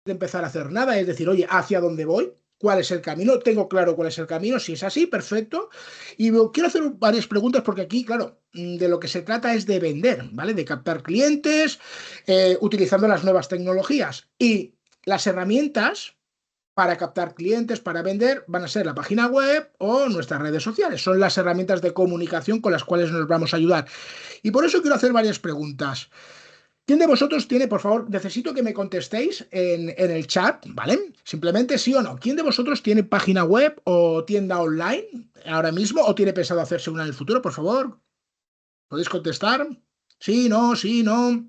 de empezar a hacer nada, es decir, oye, ¿hacia dónde voy? ¿Cuál es el camino? Tengo claro cuál es el camino, si es así, perfecto. Y quiero hacer varias preguntas porque aquí, claro, de lo que se trata es de vender, ¿vale? De captar clientes utilizando las nuevas tecnologías. Y las herramientas para captar clientes, para vender, van a ser la página web o nuestras redes sociales. Son las herramientas de comunicación con las cuales nos vamos a ayudar. Y por eso quiero hacer varias preguntas. ¿Quién de vosotros tiene, por favor, necesito que me contestéis en el chat, ¿vale? Simplemente sí o no. ¿Quién de vosotros tiene página web o tienda online ahora mismo o tiene pensado hacerse una en el futuro, por favor? ¿Podéis contestar? Sí, no, sí, no.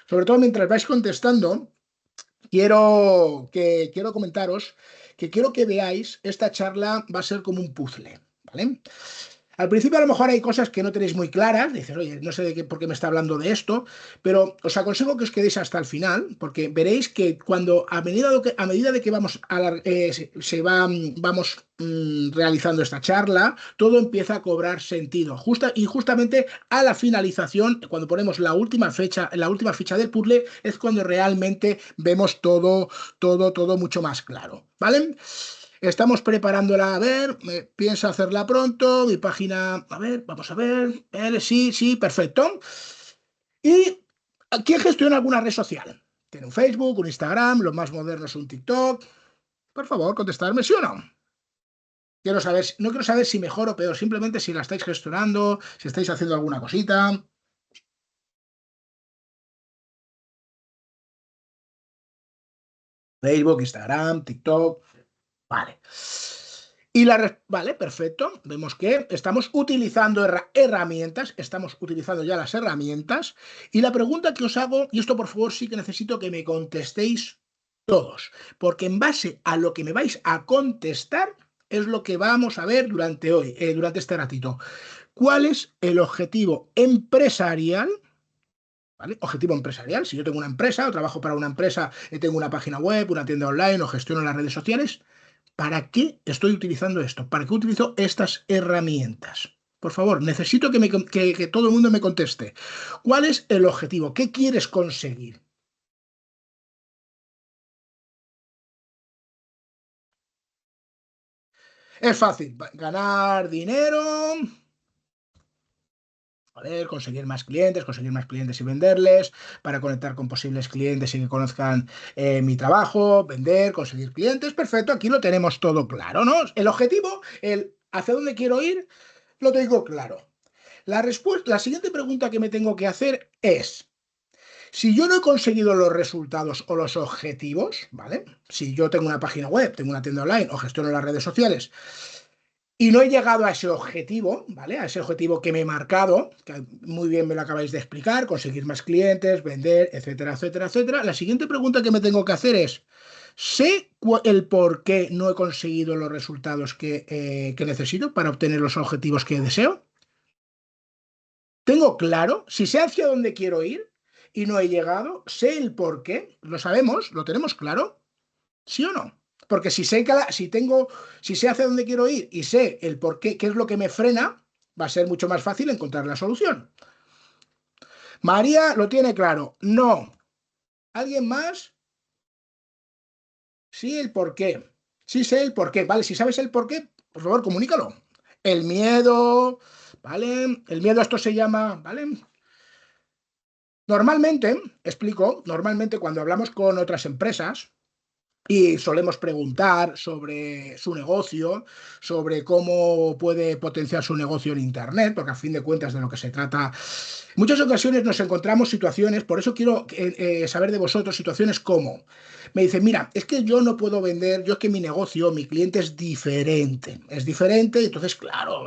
Sobre todo mientras vais contestando, quiero comentaros que quiero que veáis, esta charla va a ser como un puzzle, ¿vale? Al principio a lo mejor hay cosas que no tenéis muy claras, dices, oye, no sé por qué me está hablando de esto, pero os aconsejo que os quedéis hasta el final, porque veréis que cuando a medida de que vamos realizando esta charla, todo empieza a cobrar sentido. Y justamente a la finalización, cuando ponemos la última ficha del puzzle, es cuando realmente vemos todo mucho más claro, ¿vale? Estamos preparándola, a ver, pienso hacerla pronto, mi página, a ver, vamos a ver, sí, sí, perfecto. ¿Y quién gestiona alguna red social? ¿Tiene un Facebook, un Instagram, lo más moderno es un TikTok? Por favor, contestarme sí o no. Quiero saber, no quiero saber si mejor o peor, simplemente si la estáis gestionando, si estáis haciendo alguna cosita. Facebook, Instagram, TikTok, vale. Vale, perfecto. Vemos que estamos utilizando herramientas, estamos utilizando ya las herramientas. Y la pregunta que os hago, y esto por favor sí que necesito que me contestéis todos, porque en base a lo que me vais a contestar es lo que vamos a ver durante hoy, durante este ratito. ¿Cuál es el objetivo empresarial? ¿Vale? Objetivo empresarial. Si yo tengo una empresa o trabajo para una empresa y tengo una página web, una tienda online o gestiono las redes sociales, ¿para qué estoy utilizando esto? ¿Para qué utilizo estas herramientas? Por favor, necesito que todo el mundo me conteste. ¿Cuál es el objetivo? ¿Qué quieres conseguir? Es fácil. Ganar dinero, a ver, conseguir más clientes y venderles, para conectar con posibles clientes y que conozcan mi trabajo, vender, conseguir clientes. Perfecto, aquí lo tenemos todo claro, ¿no? El objetivo, el hacia dónde quiero ir, lo tengo claro. La siguiente pregunta que me tengo que hacer es, si yo no he conseguido los resultados o los objetivos, ¿vale? Si yo tengo una página web, tengo una tienda online o gestiono las redes sociales y no he llegado a ese objetivo, ¿vale? A ese objetivo que me he marcado, que muy bien me lo acabáis de explicar, conseguir más clientes, vender, etcétera, etcétera, etcétera. La siguiente pregunta que me tengo que hacer es, ¿sé el por qué no he conseguido los resultados que necesito para obtener los objetivos que deseo? Tengo claro, si sé hacia dónde quiero ir y no he llegado, sé el por qué, lo sabemos, lo tenemos claro, ¿sí o no? Porque si sé hacia dónde quiero ir y sé el por qué, qué es lo que me frena, va a ser mucho más fácil encontrar la solución. María lo tiene claro, no. ¿Alguien más? Sí, el por qué. Sí sé el por qué. Vale, si sabes el por qué, por favor, comunícalo. El miedo, ¿vale? El miedo a esto se llama, ¿vale? Normalmente, explico, normalmente cuando hablamos con otras empresas, y solemos preguntar sobre su negocio, sobre cómo puede potenciar su negocio en Internet, porque a fin de cuentas de lo que se trata. En muchas ocasiones nos encontramos situaciones, por eso quiero saber de vosotros situaciones como, me dicen, mira, es que yo no puedo vender, yo es que mi negocio, mi cliente es diferente, y entonces, claro,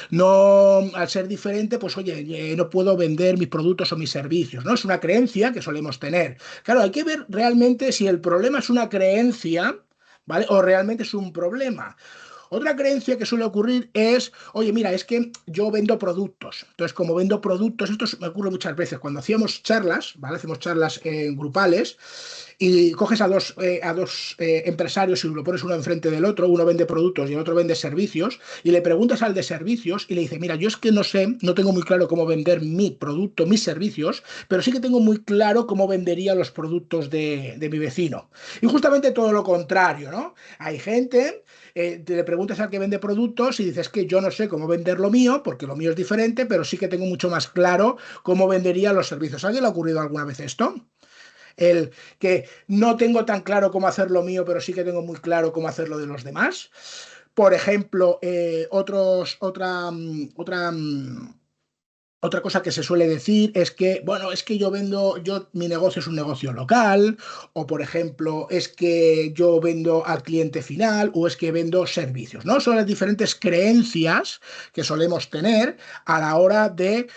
no, al ser diferente, pues oye, no puedo vender mis productos o mis servicios, ¿no? Es una creencia que solemos tener. Claro, hay que ver realmente si el problema es una creencia, ¿vale? O realmente es un problema. Otra creencia que suele ocurrir es, oye, mira, es que yo vendo productos. Entonces, como vendo productos, esto me ocurre muchas veces cuando hacíamos charlas, ¿vale? Hacemos charlas grupales y coges a dos empresarios y lo pones uno enfrente del otro, uno vende productos y el otro vende servicios, y le preguntas al de servicios y le dice, mira, yo es que no sé, no tengo muy claro cómo vender mi producto, mis servicios, pero sí que tengo muy claro cómo vendería los productos de mi vecino. Y justamente todo lo contrario, ¿no? Hay gente, te le preguntas al que vende productos y dices que yo no sé cómo vender lo mío, porque lo mío es diferente, pero sí que tengo mucho más claro cómo vendería los servicios. ¿A alguien le ha ocurrido alguna vez esto? El que no tengo tan claro cómo hacer lo mío, pero sí que tengo muy claro cómo hacer lo de los demás. Por ejemplo, otra cosa que se suele decir es que, bueno, es que yo vendo, mi negocio es un negocio local, o por ejemplo, es que yo vendo al cliente final, o es que vendo servicios, ¿no? Son las diferentes creencias que solemos tener a la hora de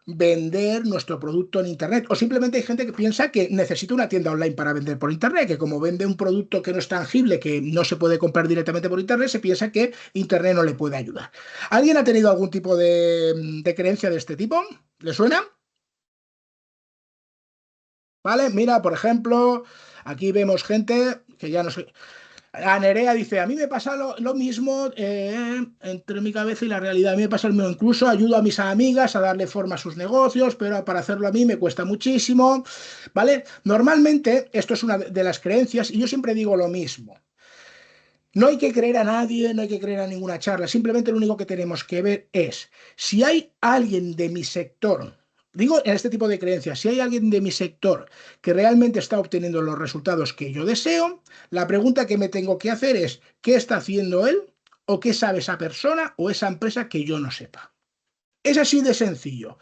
vender nuestro producto en Internet. O simplemente hay gente que piensa que necesita una tienda online para vender por Internet, que como vende un producto que no es tangible, que no se puede comprar directamente por Internet, se piensa que Internet no le puede ayudar. ¿Alguien ha tenido algún tipo de creencia de este tipo? ¿Le suena? ¿Vale? Mira, por ejemplo, aquí vemos gente que ya no sé. A Nerea dice, a mí me pasa lo mismo entre mi cabeza y la realidad. A mí me pasa lo mismo. Incluso ayudo a mis amigas a darle forma a sus negocios, pero para hacerlo a mí me cuesta muchísimo. ¿Vale? Normalmente esto es una de las creencias y yo siempre digo lo mismo. No hay que creer a nadie, no hay que creer a ninguna charla, simplemente lo único que tenemos que ver es si hay alguien de mi sector, digo en este tipo de creencias, si hay alguien de mi sector que realmente está obteniendo los resultados que yo deseo, la pregunta que me tengo que hacer es, ¿qué está haciendo él? ¿O qué sabe esa persona o esa empresa que yo no sepa? Es así de sencillo.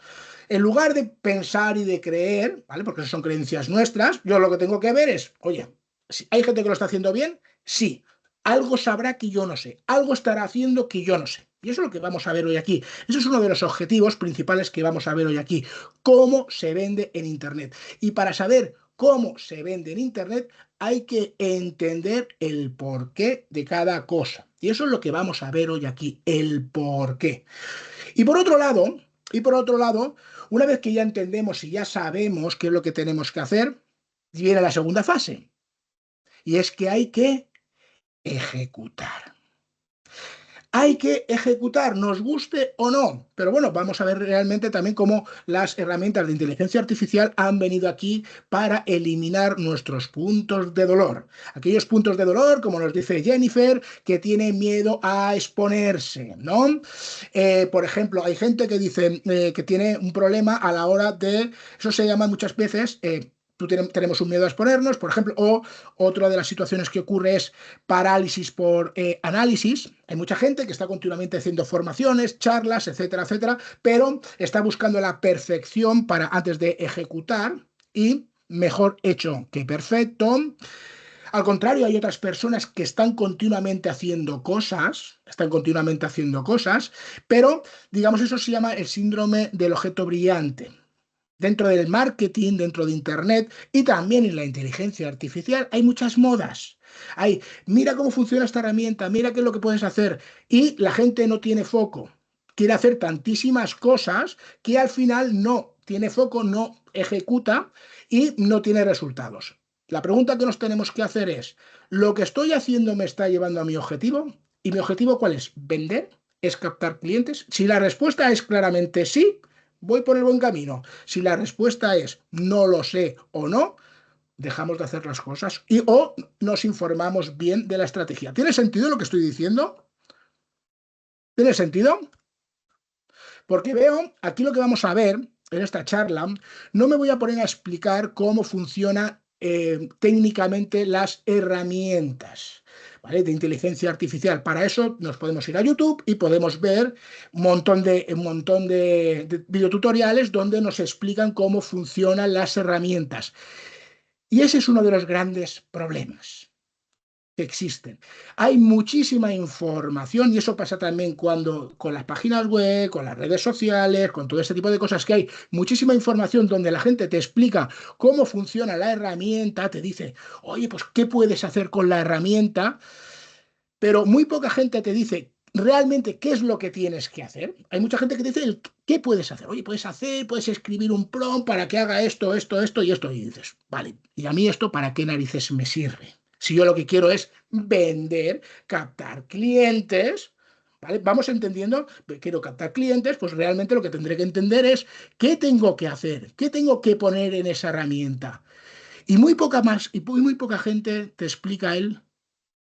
En lugar de pensar y de creer, ¿vale? Porque eso son creencias nuestras, yo lo que tengo que ver es, oye, si hay gente que lo está haciendo bien, sí, algo sabrá que yo no sé, algo estará haciendo que yo no sé. Y eso es lo que vamos a ver hoy aquí. Eso es uno de los objetivos principales que vamos a ver hoy aquí. Cómo se vende en Internet. Y para saber cómo se vende en Internet, hay que entender el porqué de cada cosa. Y eso es lo que vamos a ver hoy aquí, el porqué. Y por otro lado, una vez que ya entendemos y ya sabemos qué es lo que tenemos que hacer, viene la segunda fase. Y es que hay que ejecutar. Hay que ejecutar, nos guste o no. Pero bueno, vamos a ver realmente también cómo las herramientas de inteligencia artificial han venido aquí para eliminar nuestros puntos de dolor. Aquellos puntos de dolor, como nos dice Jennifer, que tiene miedo a exponerse, ¿no? Por ejemplo, hay gente que dice que tiene un problema a la hora de, eso se llama muchas veces... tenemos un miedo a exponernos, por ejemplo, o otra de las situaciones que ocurre es parálisis por análisis. Hay mucha gente que está continuamente haciendo formaciones, charlas, etcétera, etcétera, pero está buscando la perfección para antes de ejecutar y mejor hecho que perfecto. Al contrario, hay otras personas que están continuamente haciendo cosas, pero digamos eso se llama el síndrome del objeto brillante. Dentro del marketing, dentro de Internet y también en la inteligencia artificial hay muchas modas. Hay, mira cómo funciona esta herramienta, mira qué es lo que puedes hacer. Y la gente no tiene foco. Quiere hacer tantísimas cosas que al final no tiene foco, no ejecuta y no tiene resultados. La pregunta que nos tenemos que hacer es, ¿lo que estoy haciendo me está llevando a mi objetivo? ¿Y mi objetivo cuál es? ¿Vender? ¿Es captar clientes? Si la respuesta es claramente sí, voy por el buen camino. Si la respuesta es no lo sé o no, dejamos de hacer las cosas y o nos informamos bien de la estrategia. ¿Tiene sentido lo que estoy diciendo? ¿Tiene sentido? Porque veo aquí lo que vamos a ver en esta charla, no me voy a poner a explicar cómo funciona técnicamente las herramientas, ¿vale? De inteligencia artificial. Para eso nos podemos ir a YouTube y podemos ver un montón de videotutoriales donde nos explican cómo funcionan las herramientas. Y ese es uno de los grandes problemas que existen. Hay muchísima información y eso pasa también cuando con las páginas web, con las redes sociales, con todo este tipo de cosas que hay muchísima información donde la gente te explica cómo funciona la herramienta, te dice, oye, pues, ¿qué puedes hacer con la herramienta? Pero muy poca gente te dice realmente qué es lo que tienes que hacer. Hay mucha gente que te dice, ¿qué puedes hacer? Oye, puedes escribir un prompt para que haga esto, esto, esto y esto. Y dices, vale, ¿y a mí esto para qué narices me sirve? Si yo lo que quiero es vender, captar clientes, ¿vale? Vamos entendiendo, quiero captar clientes, pues realmente lo que tendré que entender es qué tengo que hacer, qué tengo que poner en esa herramienta. Y muy poca gente te explica el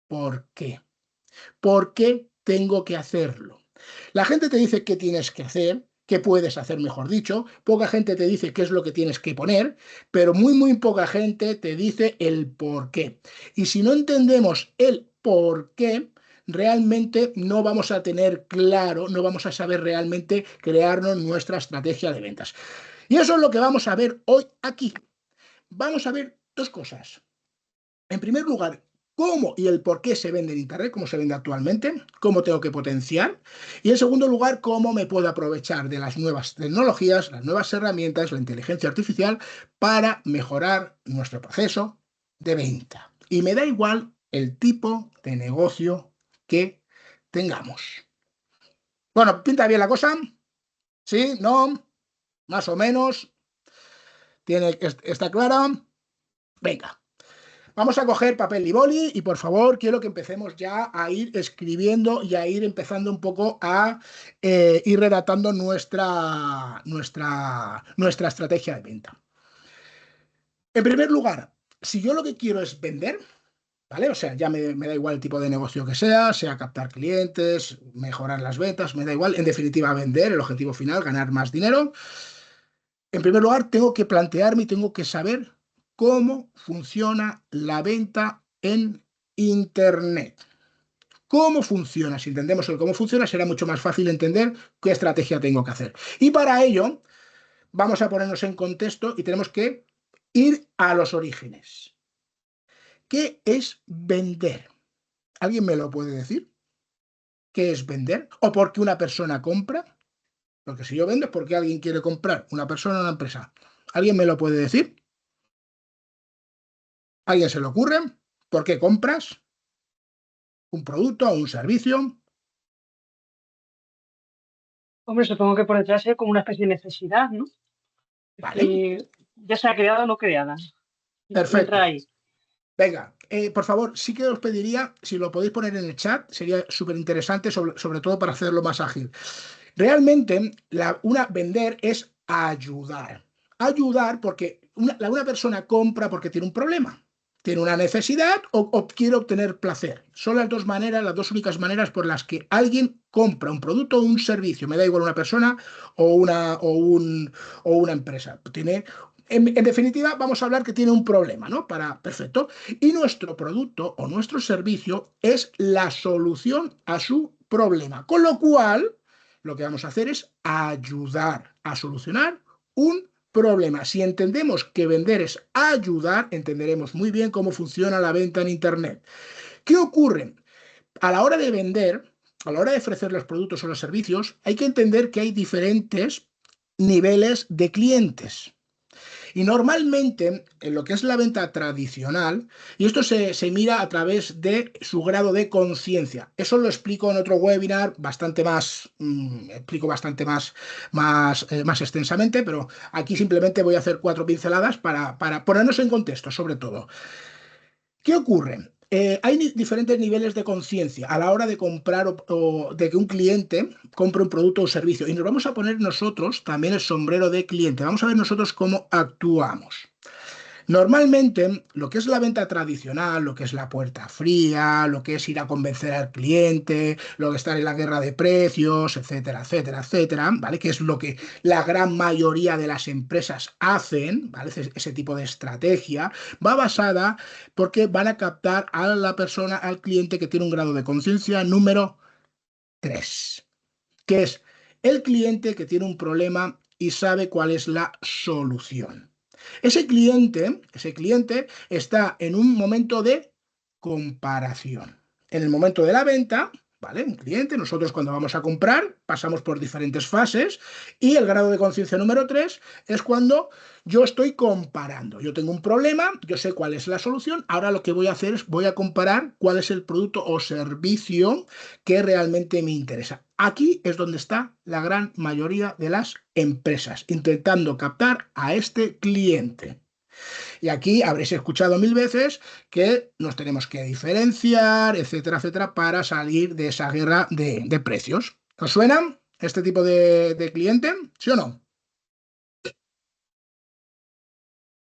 por qué. ¿Por qué tengo que hacerlo? La gente te dice qué tienes que hacer, qué puedes hacer, mejor dicho. Poca gente te dice qué es lo que tienes que poner, pero muy poca gente te dice el por qué. Y si no entendemos el por qué, realmente no vamos a tener claro, no vamos a saber realmente crearnos nuestra estrategia de ventas. Y eso es lo que vamos a ver hoy aquí. Vamos a ver dos cosas. En primer lugar, cómo y el por qué se vende en Internet, cómo se vende actualmente, cómo tengo que potenciar. Y en segundo lugar, cómo me puedo aprovechar de las nuevas tecnologías, las nuevas herramientas, la inteligencia artificial para mejorar nuestro proceso de venta. Y me da igual el tipo de negocio que tengamos. Bueno, ¿pinta bien la cosa? ¿Sí? ¿No? ¿Más o menos? ¿Está clara? Venga. Vamos a coger papel y boli y por favor quiero que empecemos ya a ir escribiendo y a ir empezando un poco a ir redactando nuestra estrategia de venta. En primer lugar, si yo lo que quiero es vender, ¿vale? O sea, ya me da igual el tipo de negocio que sea captar clientes, mejorar las ventas, me da igual, en definitiva vender, el objetivo final, ganar más dinero. En primer lugar, tengo que plantearme y tengo que saber cómo funciona la venta en Internet. ¿Cómo funciona? Si entendemos el cómo funciona, será mucho más fácil entender qué estrategia tengo que hacer. Y para ello, vamos a ponernos en contexto y tenemos que ir a los orígenes. ¿Qué es vender? ¿Alguien me lo puede decir? ¿Qué es vender? ¿O por qué una persona compra? Porque si yo vendo es porque alguien quiere comprar, una persona o una empresa. ¿Alguien me lo puede decir? ¿A alguien se le ocurre? ¿Por qué compras un producto o un servicio? Hombre, supongo que por detrás es como una especie de necesidad, ¿no? ¿Vale? Ya sea creada o no creada. Entra Perfecto. ahí. Venga, por favor, sí que os pediría, si lo podéis poner en el chat, sería súper interesante, sobre todo para hacerlo más ágil. Realmente, vender es ayudar. Ayudar porque una persona compra porque tiene un problema, tiene una necesidad o quiere obtener placer. Son las dos maneras, las dos únicas maneras por las que alguien compra un producto o un servicio. Me da igual una persona o una empresa. En definitiva, vamos a hablar que tiene un problema, ¿no? Perfecto. Y nuestro producto o nuestro servicio es la solución a su problema. Con lo cual, lo que vamos a hacer es ayudar a solucionar un problema. Si entendemos que vender es ayudar, entenderemos muy bien cómo funciona la venta en Internet. ¿Qué ocurre? A la hora de vender, a la hora de ofrecer los productos o los servicios, hay que entender que hay diferentes niveles de clientes. Y normalmente, en lo que es la venta tradicional, y esto se mira a través de su grado de conciencia. Eso lo explico en otro webinar bastante más, explico bastante más extensamente, pero aquí simplemente voy a hacer 4 pinceladas para ponernos en contexto, sobre todo. ¿Qué ocurre? Hay diferentes niveles de conciencia a la hora de comprar o de que un cliente compre un producto o servicio. Y nos vamos a poner nosotros también el sombrero de cliente. Vamos a ver nosotros cómo actuamos. Normalmente, lo que es la venta tradicional, lo que es la puerta fría, lo que es ir a convencer al cliente, lo que está en la guerra de precios, etcétera, etcétera, etcétera, ¿vale? Que es lo que la gran mayoría de las empresas hacen, ¿vale? Ese tipo de estrategia va basada porque van a captar a la persona, al cliente que tiene un grado de conciencia número 3, que es el cliente que tiene un problema y sabe cuál es la solución. Ese cliente está en un momento de comparación. En el momento de la venta, ¿vale? Un cliente, nosotros cuando vamos a comprar pasamos por diferentes fases y el grado de conciencia número 3 es cuando yo estoy comparando. Yo tengo un problema, yo sé cuál es la solución, ahora lo que voy a hacer es voy a comparar cuál es el producto o servicio que realmente me interesa. Aquí es donde está la gran mayoría de las empresas, intentando captar a este cliente. Y aquí habréis escuchado mil veces que nos tenemos que diferenciar, etcétera, etcétera, para salir de esa guerra de precios. ¿Os suena este tipo de cliente? ¿Sí o no?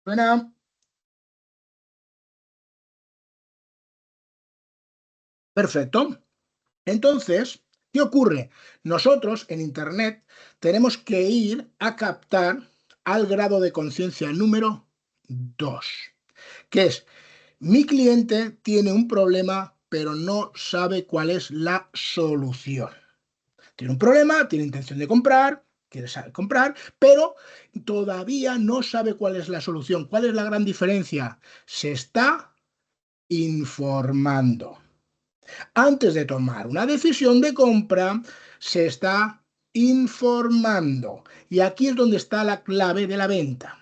¿Suena? Perfecto. Entonces, ¿qué ocurre? Nosotros en Internet tenemos que ir a captar al grado de conciencia número 2, que es mi cliente tiene un problema, pero no sabe cuál es la solución. Tiene un problema, tiene intención de comprar, quiere comprar, pero todavía no sabe cuál es la solución. ¿Cuál es la gran diferencia? Se está informando. Antes de tomar una decisión de compra, se está informando. Y aquí es donde está la clave de la venta.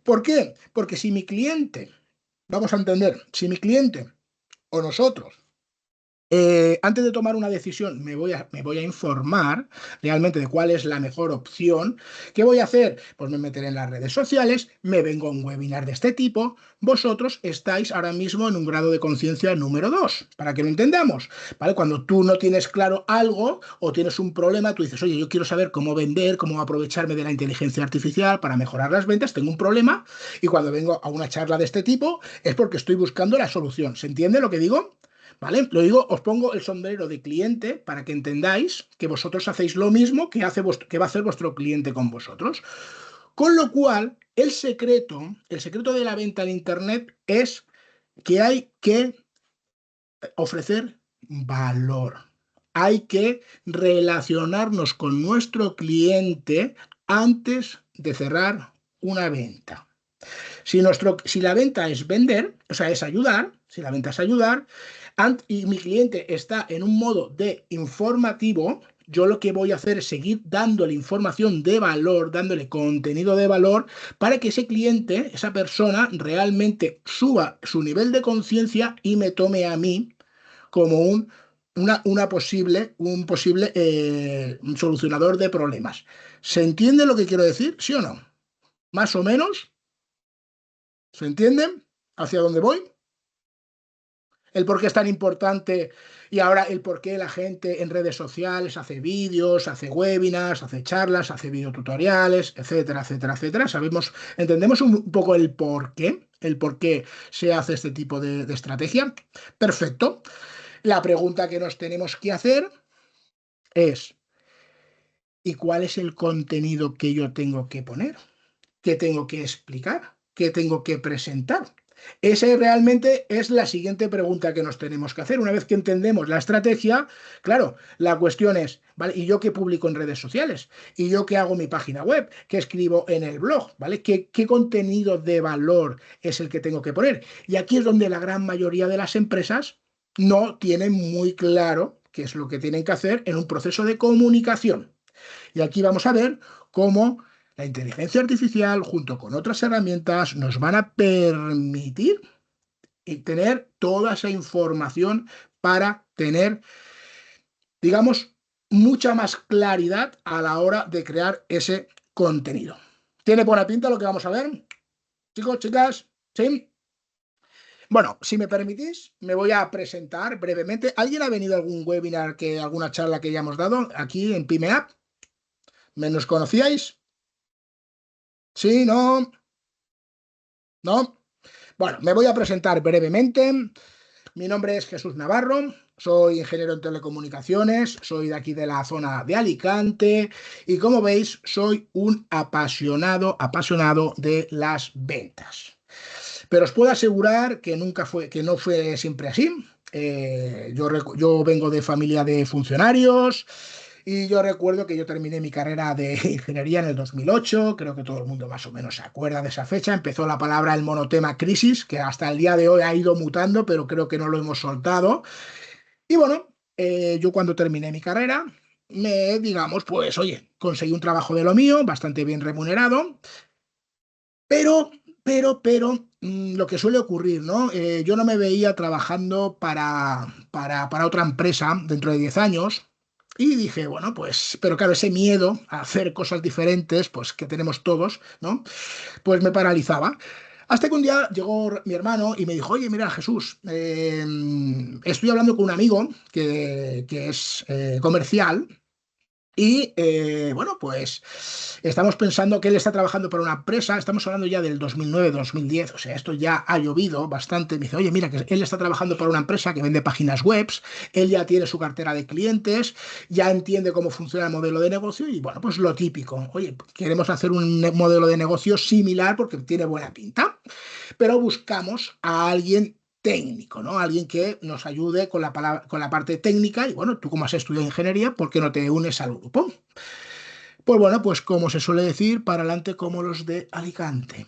¿Por qué? Porque si mi cliente, vamos a entender, si mi cliente o nosotros antes de tomar una decisión, me voy a informar realmente de cuál es la mejor opción. ¿Qué voy a hacer? Pues me meteré en las redes sociales, me vengo a un webinar de este tipo. Vosotros estáis ahora mismo en un grado de conciencia número 2, para que lo entendamos. ¿Vale? Cuando tú no tienes claro algo o tienes un problema, tú dices, oye, yo quiero saber cómo vender, cómo aprovecharme de la inteligencia artificial para mejorar las ventas, tengo un problema y cuando vengo a una charla de este tipo es porque estoy buscando la solución. ¿Se entiende lo que digo? ¿Vale? Lo digo, os pongo el sombrero de cliente para que entendáis que vosotros hacéis lo mismo que va a hacer vuestro cliente con vosotros. Con lo cual, el secreto de la venta en Internet es que hay que ofrecer valor. Hay que relacionarnos con nuestro cliente antes de cerrar una venta. Si la venta es vender, o sea, es ayudar, si la venta es ayudar, y mi cliente está en un modo de informativo, yo lo que voy a hacer es seguir dándole información de valor, dándole contenido de valor, para que ese cliente, esa persona, realmente suba su nivel de conciencia y me tome a mí como un solucionador de problemas. ¿Se entiende lo que quiero decir? ¿Sí o no? ¿Más o menos? ¿Se entienden hacia dónde voy? El por qué es tan importante y ahora el por qué la gente en redes sociales hace vídeos, hace webinars, hace charlas, hace videotutoriales, etcétera, etcétera, etcétera. Entendemos un poco el por qué se hace este tipo de estrategia. Perfecto. La pregunta que nos tenemos que hacer es, ¿y cuál es el contenido que yo tengo que poner? ¿Qué tengo que explicar? ¿Qué tengo que presentar? Esa realmente es la siguiente pregunta que nos tenemos que hacer. Una vez que entendemos la estrategia, claro, la cuestión es, ¿vale? ¿Y yo qué publico en redes sociales? ¿Y yo qué hago en mi página web? ¿Qué escribo en el blog? ¿Vale? ¿Qué contenido de valor es el que tengo que poner? Y aquí es donde la gran mayoría de las empresas no tienen muy claro qué es lo que tienen que hacer en un proceso de comunicación. Y aquí vamos a ver cómo la inteligencia artificial, junto con otras herramientas, nos van a permitir tener toda esa información para tener, digamos, mucha más claridad a la hora de crear ese contenido. ¿Tiene buena pinta lo que vamos a ver? Chicos, chicas, ¿sí? Bueno, si me permitís, me voy a presentar brevemente. ¿Alguien ha venido a algún webinar, alguna charla que hayamos dado aquí en PyMeApp? ¿Me nos conocíais? ¿Sí? ¿No? ¿No? Bueno, me voy a presentar brevemente. Mi nombre es Jesús Navarro, soy ingeniero en telecomunicaciones, soy de aquí de la zona de Alicante y como veis soy un apasionado de las ventas. Pero os puedo asegurar que no fue siempre así. Yo vengo de familia de funcionarios y yo recuerdo que yo terminé mi carrera de ingeniería en el 2008, creo que todo el mundo más o menos se acuerda de esa fecha, empezó la palabra el monotema crisis, que hasta el día de hoy ha ido mutando, pero creo que no lo hemos soltado. Y bueno, yo cuando terminé mi carrera, digamos, pues oye, conseguí un trabajo de lo mío, bastante bien remunerado, pero, lo que suele ocurrir, ¿no? Yo no me veía trabajando para otra empresa dentro de 10 años. Y dije, bueno, pues, pero claro, ese miedo a hacer cosas diferentes, pues que tenemos todos, ¿no? Pues me paralizaba. Hasta que un día llegó mi hermano y me dijo, oye, mira, Jesús, estoy hablando con un amigo que es comercial y bueno, pues estamos pensando que él está trabajando para una empresa, estamos hablando ya del 2009-2010, o sea, esto ya ha llovido bastante. Me dice, oye, mira, que él está trabajando para una empresa que vende páginas web, él ya tiene su cartera de clientes, ya entiende cómo funciona el modelo de negocio y bueno, pues lo típico, oye, queremos hacer un modelo de negocio similar porque tiene buena pinta, pero buscamos a alguien técnico, ¿no? Alguien que nos ayude con con la parte técnica y bueno, tú como has estudiado ingeniería, ¿por qué no te unes al grupo? Pues bueno, pues como se suele decir, para adelante como los de Alicante.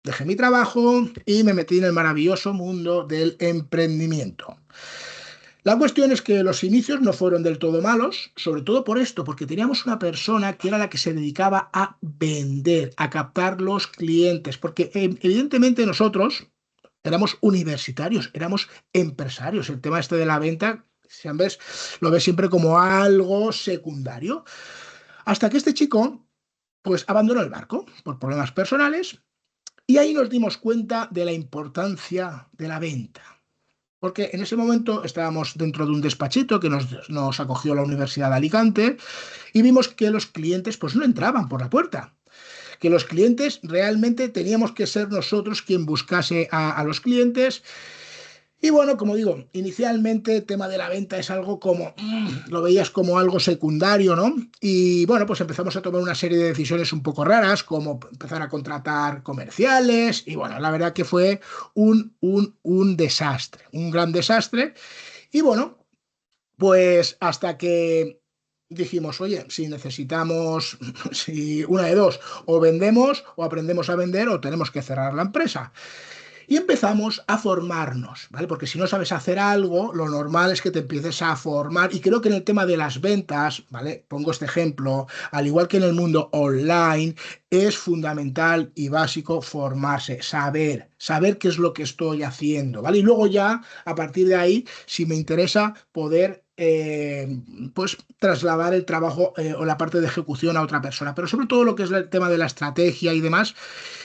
Dejé mi trabajo y me metí en el maravilloso mundo del emprendimiento. La cuestión es que los inicios no fueron del todo malos, sobre todo por esto, porque teníamos una persona que era la que se dedicaba a vender, a captar los clientes, porque evidentemente nosotros éramos universitarios, éramos empresarios. El tema este de la venta, ¿sabes? Lo ves siempre como algo secundario. Hasta que este chico, pues, abandonó el barco por problemas personales y ahí nos dimos cuenta de la importancia de la venta. Porque en ese momento estábamos dentro de un despachito que nos acogió la Universidad de Alicante y vimos que los clientes pues no entraban por la puerta, que los clientes realmente teníamos que ser nosotros quien buscase a los clientes. Y bueno, como digo, inicialmente el tema de la venta es algo como, lo veías como algo secundario, ¿no? Y bueno, pues empezamos a tomar una serie de decisiones un poco raras, como empezar a contratar comerciales, y bueno, la verdad que fue un desastre, un gran desastre. Y bueno, pues hasta que dijimos, oye, si necesitamos, si una de dos, o vendemos, o aprendemos a vender, o tenemos que cerrar la empresa. Y empezamos a formarnos, ¿vale? Porque si no sabes hacer algo, lo normal es que te empieces a formar. Y creo que en el tema de las ventas, ¿vale? Pongo este ejemplo, al igual que en el mundo online, es fundamental y básico formarse, saber qué es lo que estoy haciendo, ¿vale? Y luego ya, a partir de ahí, si me interesa, poder pues trasladar el trabajo o la parte de ejecución a otra persona, pero sobre todo lo que es el tema de la estrategia y demás.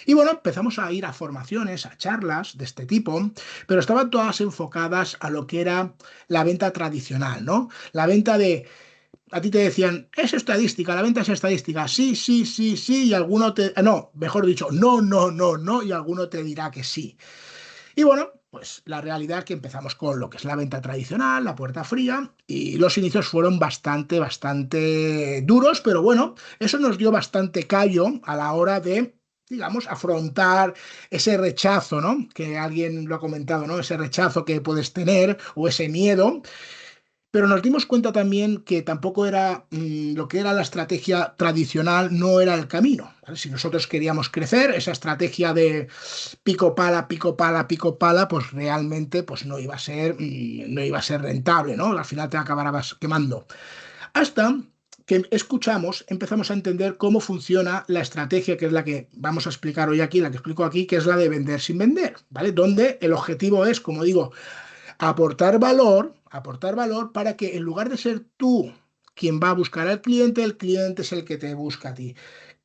Y bueno, empezamos a ir a formaciones, a charlas de este tipo, pero estaban todas enfocadas a lo que era la venta tradicional, ¿no? La venta de, a ti te decían, es estadística, la venta es estadística, sí, sí, sí, sí, y alguno te, no, mejor dicho, no, no, no, no, y alguno te dirá que sí. Y bueno, pues la realidad es que empezamos con lo que es la venta tradicional, la puerta fría, y los inicios fueron bastante duros, pero bueno, eso nos dio bastante callo a la hora de, digamos, afrontar ese rechazo, ¿no? Que alguien lo ha comentado, ¿no? Ese rechazo que puedes tener o ese miedo. Pero nos dimos cuenta también que tampoco era lo que era la estrategia tradicional, no era el camino, ¿vale? Si nosotros queríamos crecer, esa estrategia de pico pala, pico pala, pico pala, pues realmente pues no iba a ser, no iba a ser rentable, ¿no? Al final te acabarás quemando. Hasta que escuchamos, empezamos a entender cómo funciona la estrategia, que es la que vamos a explicar hoy aquí, la que explico aquí, que es la de vender sin vender, ¿vale? Donde el objetivo es, como digo, aportar valor para que en lugar de ser tú quien va a buscar al cliente, el cliente es el que te busca a ti.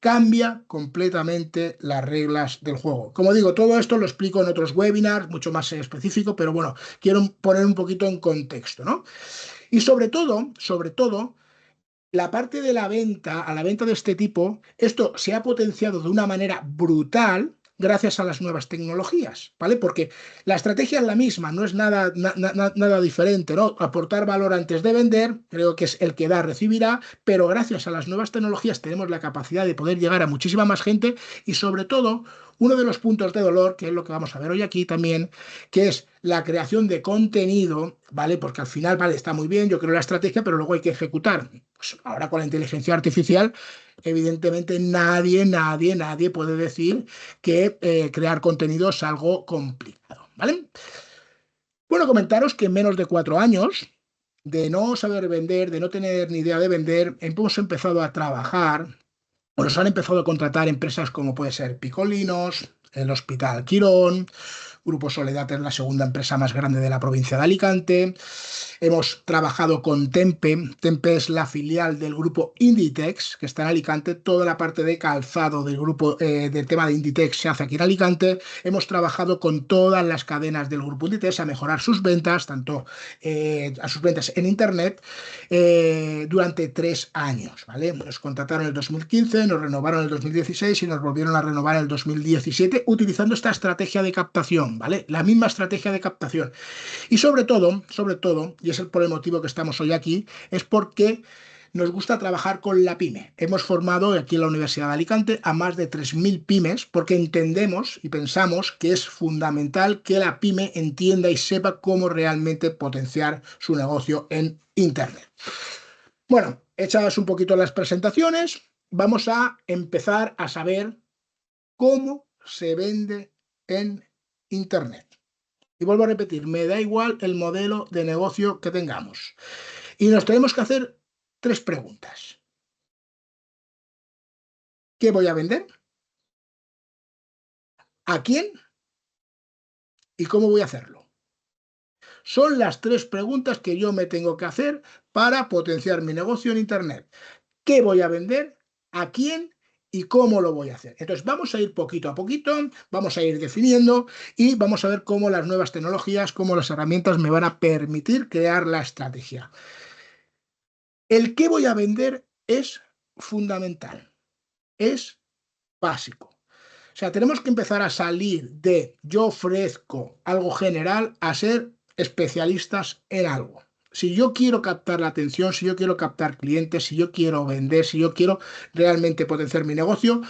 Cambia completamente las reglas del juego. Como digo, todo esto lo explico en otros webinars, mucho más específico, pero bueno, quiero poner un poquito en contexto, ¿no? Y sobre todo, la parte de la venta, a la venta de este tipo, esto se ha potenciado de una manera brutal gracias a las nuevas tecnologías, ¿vale? Porque la estrategia es la misma, no es nada diferente, ¿no? Aportar valor antes de vender, creo que es el que da, recibirá, pero gracias a las nuevas tecnologías tenemos la capacidad de poder llegar a muchísima más gente y sobre todo, uno de los puntos de dolor, que es lo que vamos a ver hoy aquí también, que es la creación de contenido, ¿vale? Porque al final, vale, está muy bien, yo creo la estrategia, pero luego hay que ejecutar. Pues ahora con la inteligencia artificial, evidentemente nadie puede decir que crear contenido es algo complicado, ¿vale? Bueno, comentaros que en menos de 4 años de no saber vender, de no tener ni idea de vender, hemos empezado a trabajar, o nos han empezado a contratar empresas como puede ser Picolinos, el Hospital Quirón, Grupo Soledad es la segunda empresa más grande de la provincia de Alicante. Hemos trabajado con Tempe. Tempe es la filial del grupo Inditex, que está en Alicante. Toda la parte de calzado del grupo del tema de Inditex se hace aquí en Alicante. Hemos trabajado con todas las cadenas del grupo Inditex a mejorar sus ventas, tanto a sus ventas en Internet, durante 3 años. ¿Vale? Nos contrataron en el 2015, nos renovaron en el 2016 y nos volvieron a renovar en el 2017 utilizando esta estrategia de captación. ¿Vale? La misma estrategia de captación. Y sobre todo, y es el por el motivo que estamos hoy aquí, es porque nos gusta trabajar con la pyme. Hemos formado aquí en la Universidad de Alicante a más de 3.000 pymes porque entendemos y pensamos que es fundamental que la pyme entienda y sepa cómo realmente potenciar su negocio en Internet. Bueno, hechas un poquito las presentaciones, vamos a empezar a saber cómo se vende en Internet. Y vuelvo a repetir, me da igual el modelo de negocio que tengamos. Y nos tenemos que hacer 3 preguntas. ¿Qué voy a vender? ¿A quién? ¿Y cómo voy a hacerlo? Son las 3 preguntas que yo me tengo que hacer para potenciar mi negocio en Internet. ¿Qué voy a vender? ¿A quién? ¿Y cómo lo voy a hacer? Entonces vamos a ir poquito a poquito, vamos a ir definiendo y vamos a ver cómo las nuevas tecnologías, cómo las herramientas me van a permitir crear la estrategia. El qué voy a vender es fundamental, es básico. O sea, tenemos que empezar a salir de yo ofrezco algo general a ser especialistas en algo. Si yo quiero captar la atención, si yo quiero captar clientes, si yo quiero vender, si yo quiero realmente potenciar mi negocio,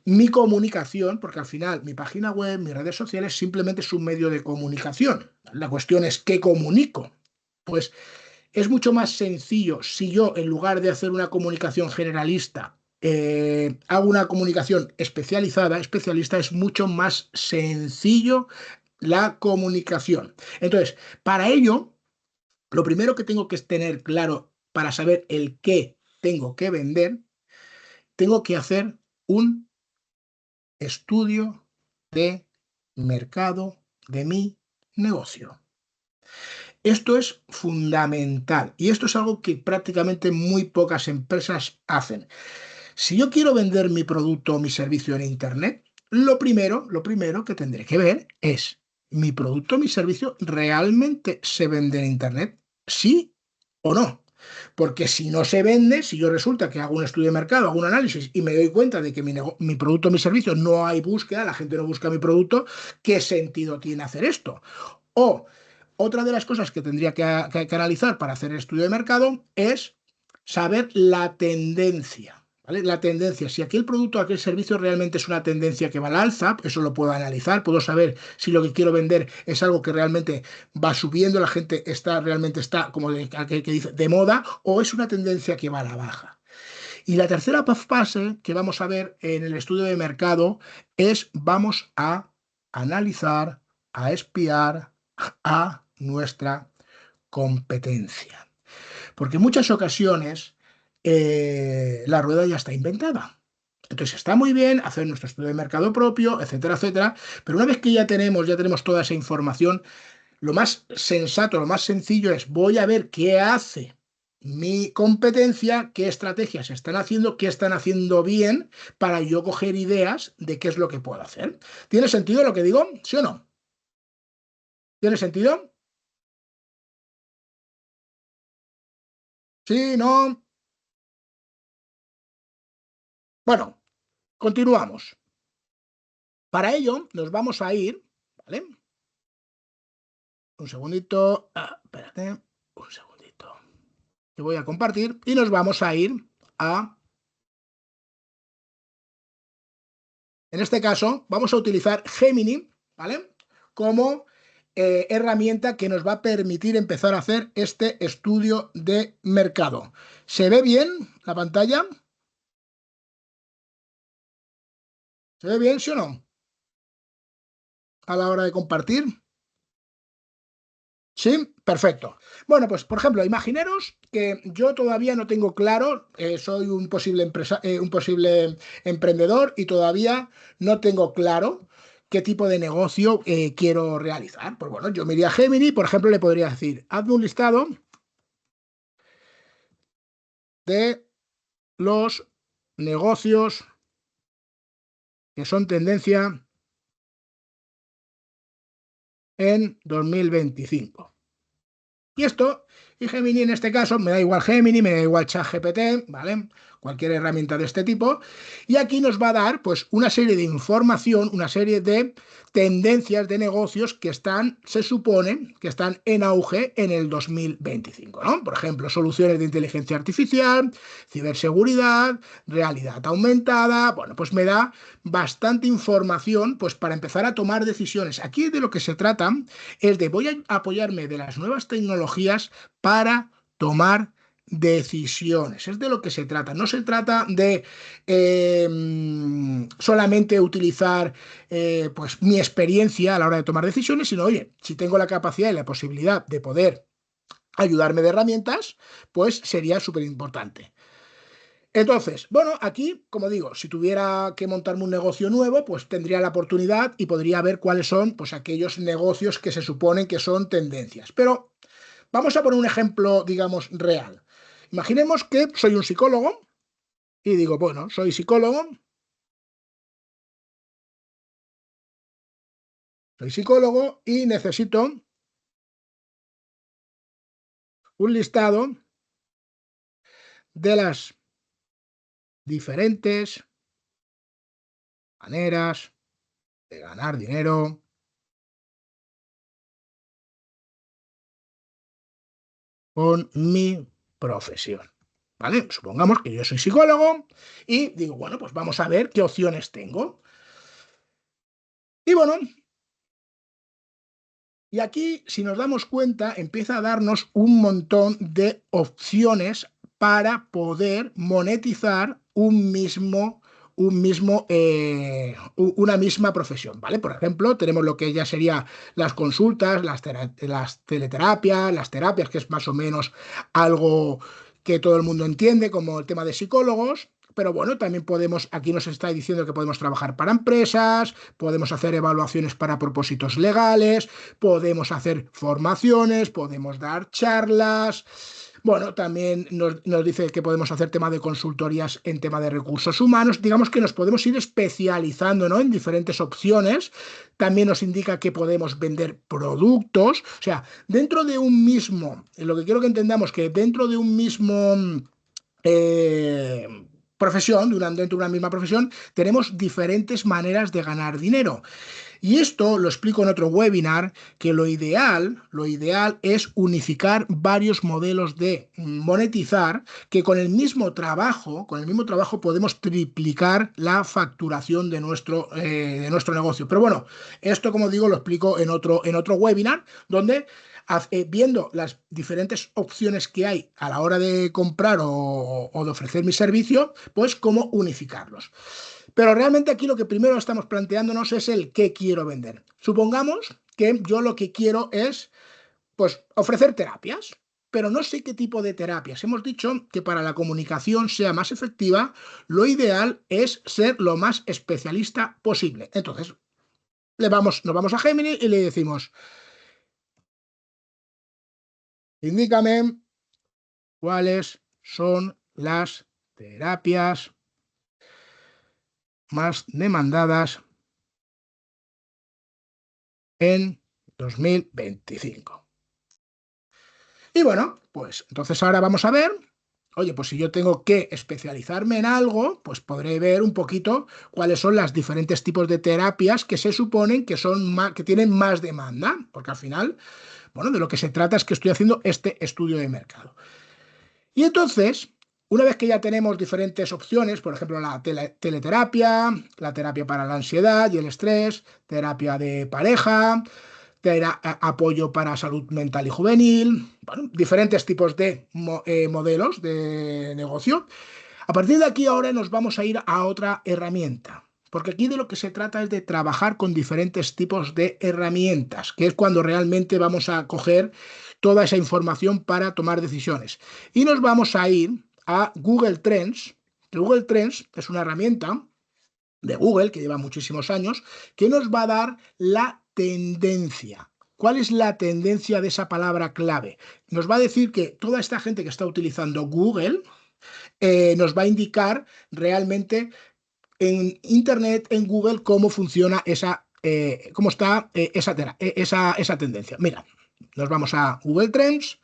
mi comunicación, porque al final mi página web, mis redes sociales simplemente es un medio de comunicación. La cuestión es qué comunico. Pues es mucho más sencillo si yo, en lugar de hacer una comunicación generalista, hago una comunicación especializada, especialista, es mucho más sencillo la comunicación. Entonces, para ello, lo primero que tengo que tener claro para saber el qué tengo que vender, tengo que hacer un estudio de mercado de mi negocio. Esto es fundamental y esto es algo que prácticamente muy pocas empresas hacen. Si yo quiero vender mi producto o mi servicio en Internet, lo primero que tendré que ver es, ¿mi producto o mi servicio realmente se vende en Internet? ¿Sí o no? Porque si no se vende, si yo resulta que hago un estudio de mercado, hago un análisis y me doy cuenta de que mi producto o mi servicio no hay búsqueda, la gente no busca mi producto, ¿qué sentido tiene hacer esto? O otra de las cosas que tendría que analizar para hacer el estudio de mercado es saber la tendencia. ¿Vale? La tendencia, si aquel producto o aquel servicio realmente es una tendencia que va al alza, eso lo puedo analizar, puedo saber si lo que quiero vender es algo que realmente va subiendo, la gente realmente está, como aquel que dice, de moda, o es una tendencia que va a la baja. Y la tercera fase que vamos a ver en el estudio de mercado es vamos a analizar, a espiar a nuestra competencia. Porque en muchas ocasiones la rueda ya está inventada. Entonces está muy bien hacer nuestro estudio de mercado propio, etcétera, etcétera, pero una vez que ya tenemos toda esa información, lo más sensato, lo más sencillo es voy a ver qué hace mi competencia, qué estrategias están haciendo, qué están haciendo bien para yo coger ideas de qué es lo que puedo hacer. ¿Tiene sentido lo que digo? ¿Sí o no? ¿Tiene sentido? Sí, no. Bueno, continuamos. Para ello nos vamos a ir, ¿vale? Un segundito. Espérate, un segundito. Te voy a compartir y nos vamos a ir a, en este caso, vamos a utilizar Gemini, ¿vale? Como herramienta que nos va a permitir empezar a hacer este estudio de mercado. ¿Se ve bien la pantalla? ¿Se ve bien, sí o no? A la hora de compartir. Sí, perfecto. Bueno, pues por ejemplo, imaginaros que yo todavía no tengo claro, soy un posible un posible emprendedor y todavía no tengo claro qué tipo de negocio quiero realizar. Pues bueno, yo me iría a Gemini, por ejemplo, le podría decir, hazme un listado de los negocios que son tendencia en 2025. Y esto, y Gemini en este caso, me da igual Gemini, me da igual ChatGPT, ¿vale? Cualquier herramienta de este tipo. Y aquí nos va a dar pues una serie de información, una serie de tendencias de negocios que están, se supone, que están en auge en el 2025, ¿no? Por ejemplo, soluciones de inteligencia artificial, ciberseguridad, realidad aumentada. Bueno, pues me da bastante información pues para empezar a tomar decisiones. Aquí de lo que se trata es de voy a apoyarme de las nuevas tecnologías para tomar decisiones. Es de lo que se trata. No se trata de solamente utilizar pues mi experiencia a la hora de tomar decisiones, sino, oye, si tengo la capacidad y la posibilidad de poder ayudarme de herramientas, pues sería súper importante. Entonces, bueno, aquí, como digo, si tuviera que montarme un negocio nuevo, pues tendría la oportunidad y podría ver cuáles son pues, aquellos negocios que se suponen que son tendencias. Pero vamos a poner un ejemplo, digamos, real. Imaginemos que soy un psicólogo y digo, bueno, soy psicólogo y necesito un listado de las diferentes maneras de ganar dinero con mi profesión. ¿Vale? Supongamos que yo soy psicólogo y digo, bueno, pues vamos a ver qué opciones tengo. Y bueno, y aquí, si nos damos cuenta, empieza a darnos un montón de opciones para poder monetizar una misma profesión, ¿vale? Por ejemplo, tenemos lo que ya sería las consultas, las teleterapias, las terapias, que es más o menos algo que todo el mundo entiende como el tema de psicólogos. Pero bueno, también podemos, aquí nos está diciendo que podemos trabajar para empresas, podemos hacer evaluaciones para propósitos legales, podemos hacer formaciones, podemos dar charlas. Bueno, también nos dice que podemos hacer tema de consultorías en tema de recursos humanos. Digamos que nos podemos ir especializando, ¿no?, en diferentes opciones. También nos indica que podemos vender productos. O sea, dentro de un mismo, lo que quiero que entendamos que dentro de un mismo eh, profesión, dentro de una misma profesión, tenemos diferentes maneras de ganar dinero. Y esto lo explico en otro webinar, que lo ideal es unificar varios modelos de monetizar, que con el mismo trabajo podemos triplicar la facturación de nuestro negocio. Pero bueno, esto como digo lo explico en otro webinar, donde viendo las diferentes opciones que hay a la hora de comprar o de ofrecer mi servicio, pues cómo unificarlos. Pero realmente aquí lo que primero estamos planteándonos es el qué quiero vender. Supongamos que yo lo que quiero es pues ofrecer terapias, pero no sé qué tipo de terapias. Hemos dicho que para la comunicación sea más efectiva, lo ideal es ser lo más especialista posible. Entonces, nos vamos a Gemini y le decimos, indícame cuáles son las terapias más demandadas en 2025. Y bueno, pues entonces ahora vamos a ver, oye, pues si yo tengo que especializarme en algo, pues podré ver un poquito cuáles son los diferentes tipos de terapias que se suponen que son más, que tienen más demanda, porque al final, bueno, de lo que se trata es que estoy haciendo este estudio de mercado. Y entonces, una vez que ya tenemos diferentes opciones, por ejemplo, la teleterapia, la terapia para la ansiedad y el estrés, terapia de pareja, apoyo para salud mental y juvenil, bueno, diferentes tipos de modelos de negocio. A partir de aquí ahora nos vamos a ir a otra herramienta, porque aquí de lo que se trata es de trabajar con diferentes tipos de herramientas, que es cuando realmente vamos a coger toda esa información para tomar decisiones. Y nos vamos a ir a Google Trends. Google Trends es una herramienta de Google que lleva muchísimos años, que nos va a dar la tendencia. ¿Cuál es la tendencia de esa palabra clave? Nos va a decir que toda esta gente que está utilizando Google nos va a indicar realmente en Internet, en Google, cómo funciona cómo está esa tendencia. Mira, nos vamos a Google Trends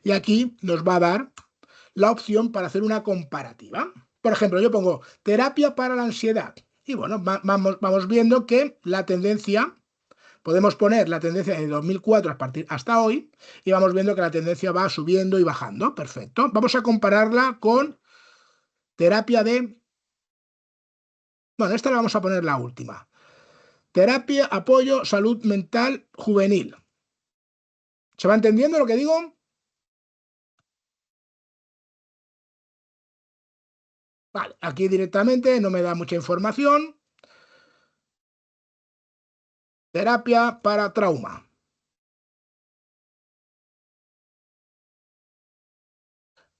y aquí nos va a dar la opción para hacer una comparativa. Por ejemplo, yo pongo terapia para la ansiedad y bueno, vamos viendo que la tendencia, podemos poner la tendencia de 2004 hasta hoy y vamos viendo que la tendencia va subiendo y bajando. Perfecto. Vamos a compararla con terapia de... Bueno, esta le vamos a poner la última. Terapia, apoyo, salud mental juvenil. ¿Se va entendiendo lo que digo? Vale, aquí directamente no me da mucha información. Terapia para trauma.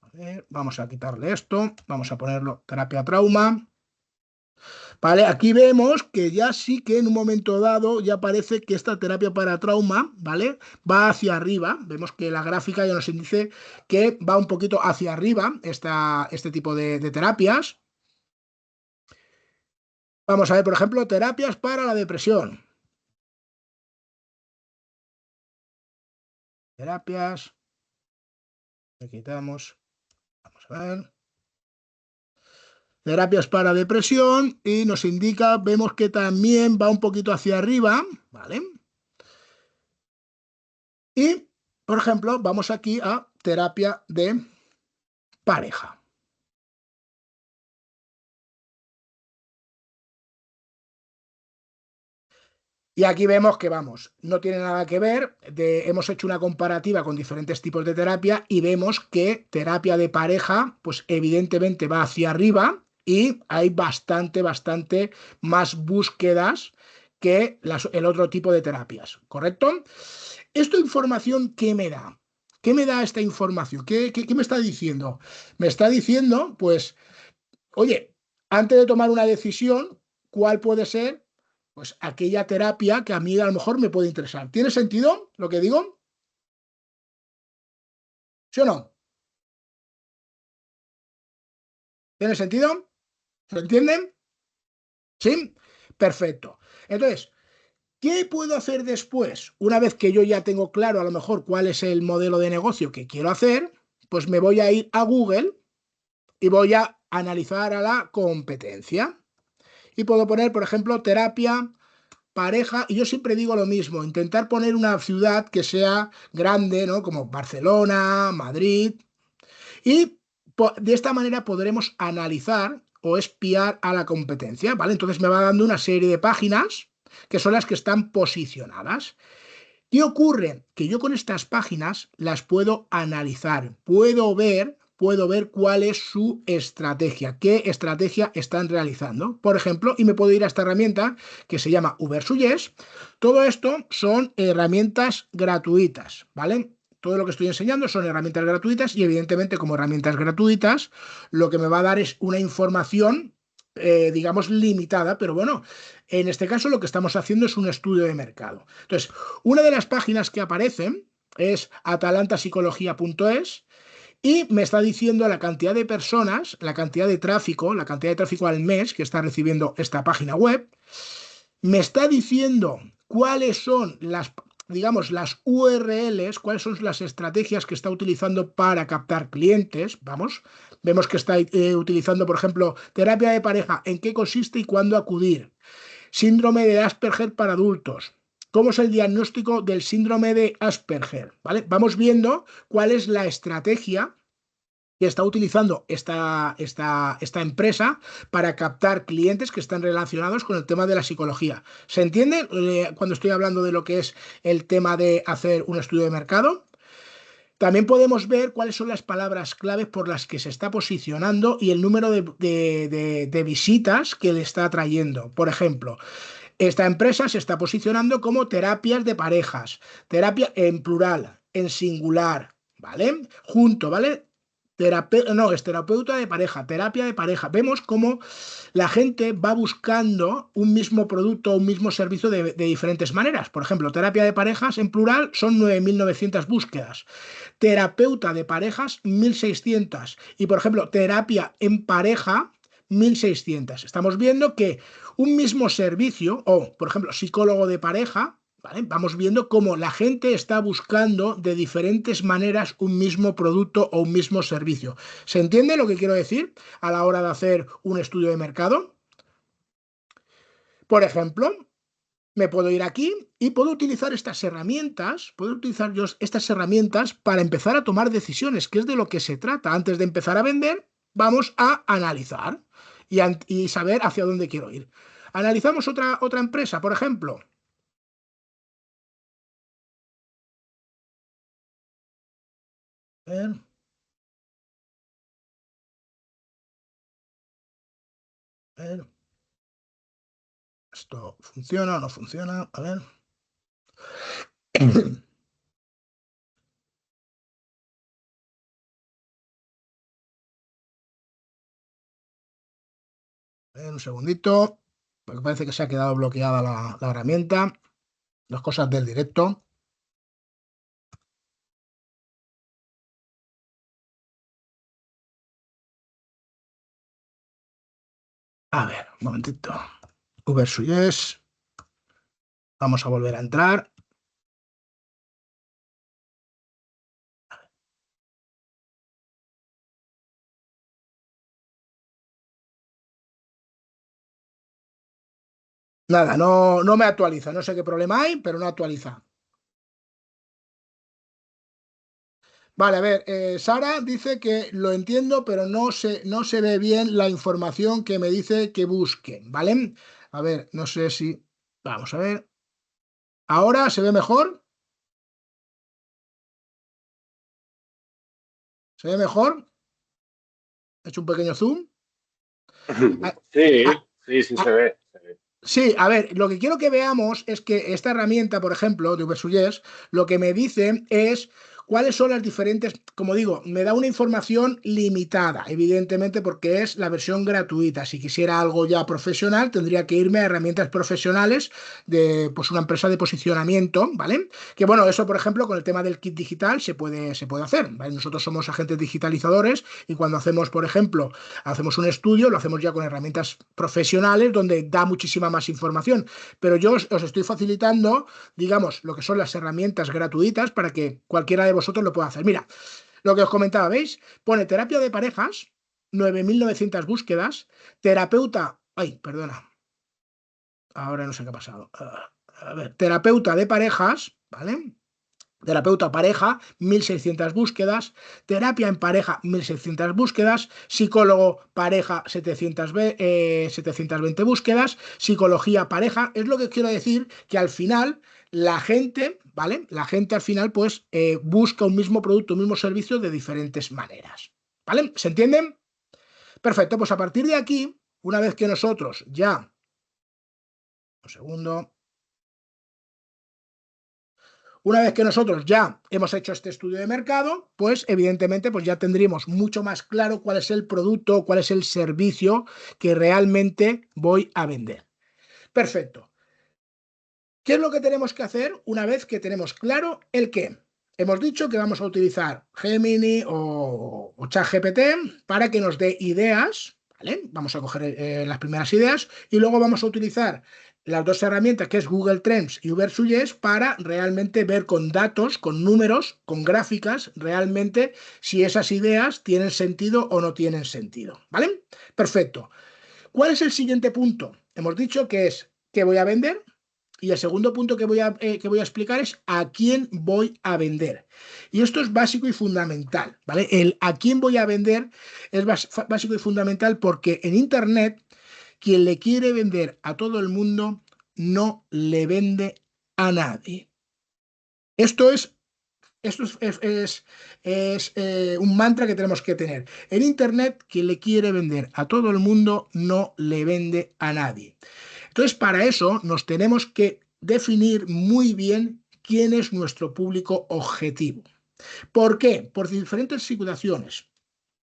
A ver, vamos a quitarle esto. Vamos a ponerlo terapia trauma. Vale, aquí vemos que ya sí que en un momento dado ya parece que esta terapia para trauma, ¿vale? Va hacia arriba. Vemos que la gráfica ya nos dice que va un poquito hacia arriba este tipo de terapias. Vamos a ver, por ejemplo, terapias para la depresión. Terapias. Le quitamos. Vamos a ver. Terapias para depresión y nos indica, vemos que también va un poquito hacia arriba, ¿vale? Y, por ejemplo, vamos aquí a terapia de pareja. Y aquí vemos que, vamos, no tiene nada que ver, hemos hecho una comparativa con diferentes tipos de terapia y vemos que terapia de pareja, pues evidentemente va hacia arriba y hay bastante más búsquedas que el otro tipo de terapias, ¿correcto? ¿Esta información qué me da? ¿Qué me da esta información? ¿Qué me está diciendo? Me está diciendo, pues, oye, antes de tomar una decisión, ¿cuál puede ser? Pues aquella terapia que a mí a lo mejor me puede interesar. ¿Tiene sentido lo que digo? ¿Sí o no? ¿Tiene sentido? ¿Se entienden? ¿Sí? Perfecto. Entonces, ¿qué puedo hacer después? Una vez que yo ya tengo claro a lo mejor cuál es el modelo de negocio que quiero hacer, pues me voy a ir a Google y voy a analizar a la competencia. Y puedo poner, por ejemplo, terapia, pareja, y yo siempre digo lo mismo, intentar poner una ciudad que sea grande, ¿no? Como Barcelona, Madrid, y de esta manera podremos analizar o espiar a la competencia, ¿vale? Entonces me va dando una serie de páginas que son las que están posicionadas. ¿Qué ocurre? Que yo con estas páginas las puedo analizar, puedo ver cuál es su estrategia, qué estrategia están realizando. Por ejemplo, y me puedo ir a esta herramienta que se llama Ubersuggest. Todo esto son herramientas gratuitas, ¿vale? Todo lo que estoy enseñando son herramientas gratuitas y evidentemente como herramientas gratuitas lo que me va a dar es una información digamos limitada, pero bueno, en este caso lo que estamos haciendo es un estudio de mercado. Entonces, una de las páginas que aparecen es atalantapsicología.es y me está diciendo la cantidad de personas, la cantidad de tráfico, al mes que está recibiendo esta página web. Me está diciendo cuáles son digamos, las URLs, cuáles son las estrategias que está utilizando para captar clientes. Vamos, vemos que está utilizando, por ejemplo, terapia de pareja, en qué consiste y cuándo acudir. Síndrome de Asperger para adultos. ¿Cómo es el diagnóstico del síndrome de Asperger? ¿Vale? Vamos viendo cuál es la estrategia que está utilizando esta empresa para captar clientes que están relacionados con el tema de la psicología. ¿Se entiende cuando estoy hablando de lo que es el tema de hacer un estudio de mercado? También podemos ver cuáles son las palabras claves por las que se está posicionando y el número de visitas que le está trayendo. Por ejemplo, esta empresa se está posicionando como terapias de parejas, terapia en plural, en singular, ¿vale? Junto, ¿vale? No, es terapeuta de pareja, terapia de pareja. Vemos cómo la gente va buscando un mismo producto o un mismo servicio de diferentes maneras. Por ejemplo, terapia de parejas en plural son 9.900 búsquedas. Terapeuta de parejas, 1.600. Y por ejemplo, terapia en pareja, 1.600. Estamos viendo que un mismo servicio, o por ejemplo, psicólogo de pareja, ¿vale? Vamos viendo cómo la gente está buscando de diferentes maneras un mismo producto o un mismo servicio. ¿Se entiende lo que quiero decir a la hora de hacer un estudio de mercado? Por ejemplo, me puedo ir aquí y puedo utilizar estas herramientas, puedo utilizar yo estas herramientas para empezar a tomar decisiones, que es de lo que se trata. Antes de empezar a vender, vamos a analizar y saber hacia dónde quiero ir. Analizamos otra empresa, por ejemplo. A ver, a ver, ¿esto funciona o no funciona? A ver. A ver, un segundito, porque parece que se ha quedado bloqueada la herramienta. Las cosas del directo. A ver, un momentito. Uber Vamos a volver a entrar. Nada, no me actualiza. No sé qué problema hay, pero no actualiza. Vale, a ver, Sara dice que lo entiendo, pero no se ve bien la información que me dice que busque, ¿vale? A ver, no sé si... Vamos a ver. ¿Ahora se ve mejor? ¿Se ve mejor? He hecho un pequeño zoom. Ah, ah, Sí, sí, sí se ah, ve. Se ve. sí, a ver, lo que quiero que veamos es que esta herramienta, por ejemplo, de Ubersuggest, lo que me dice es cuáles son las diferentes, como digo, me da una información limitada, evidentemente porque es la versión gratuita. Si quisiera algo ya profesional, tendría que irme a herramientas profesionales de pues, una empresa de posicionamiento, ¿vale? Que bueno, eso, por ejemplo, con el tema del kit digital se puede hacer, ¿vale? Nosotros somos agentes digitalizadores y cuando hacemos, por ejemplo, hacemos un estudio, lo hacemos ya con herramientas profesionales donde da muchísima más información, pero yo os estoy facilitando, digamos, lo que son las herramientas gratuitas para que cualquiera de vosotros lo pueda hacer. Mira, lo que os comentaba, ¿veis? Pone terapia de parejas, 9.900 búsquedas, terapeuta, ay, perdona, ahora no sé qué ha pasado. A ver, terapeuta de parejas, ¿vale? Terapeuta pareja, 1.600 búsquedas. Terapia en pareja, 1.600 búsquedas. Psicólogo pareja, 720 búsquedas. Psicología pareja. Es lo que quiero decir que al final la gente, ¿vale? La gente al final pues busca un mismo producto, un mismo servicio de diferentes maneras. ¿Vale? ¿Se entienden? Perfecto, pues a partir de aquí, una vez que nosotros ya... Un segundo. Una vez que nosotros ya hemos hecho este estudio de mercado, pues evidentemente pues ya tendríamos mucho más claro cuál es el producto, cuál es el servicio que realmente voy a vender. Perfecto. ¿Qué es lo que tenemos que hacer una vez que tenemos claro el qué? Hemos dicho que vamos a utilizar Gemini o ChatGPT para que nos dé ideas, ¿vale? Vamos a coger las primeras ideas y luego vamos a utilizar las dos herramientas que es Google Trends y Ubersuggest para realmente ver con datos, con números, con gráficas, realmente si esas ideas tienen sentido o no tienen sentido, ¿vale? Perfecto. ¿Cuál es el siguiente punto? Hemos dicho que es qué voy a vender, y el segundo punto que voy a explicar es a quién voy a vender. Y esto es básico y fundamental, ¿vale? El a quién voy a vender es básico y fundamental porque en Internet quien le quiere vender a todo el mundo no le vende a nadie. Esto Esto es un mantra que tenemos que tener. En Internet, quien le quiere vender a todo el mundo no le vende a nadie. Entonces, para eso nos tenemos que definir muy bien quién es nuestro público objetivo. ¿Por qué? Por diferentes situaciones.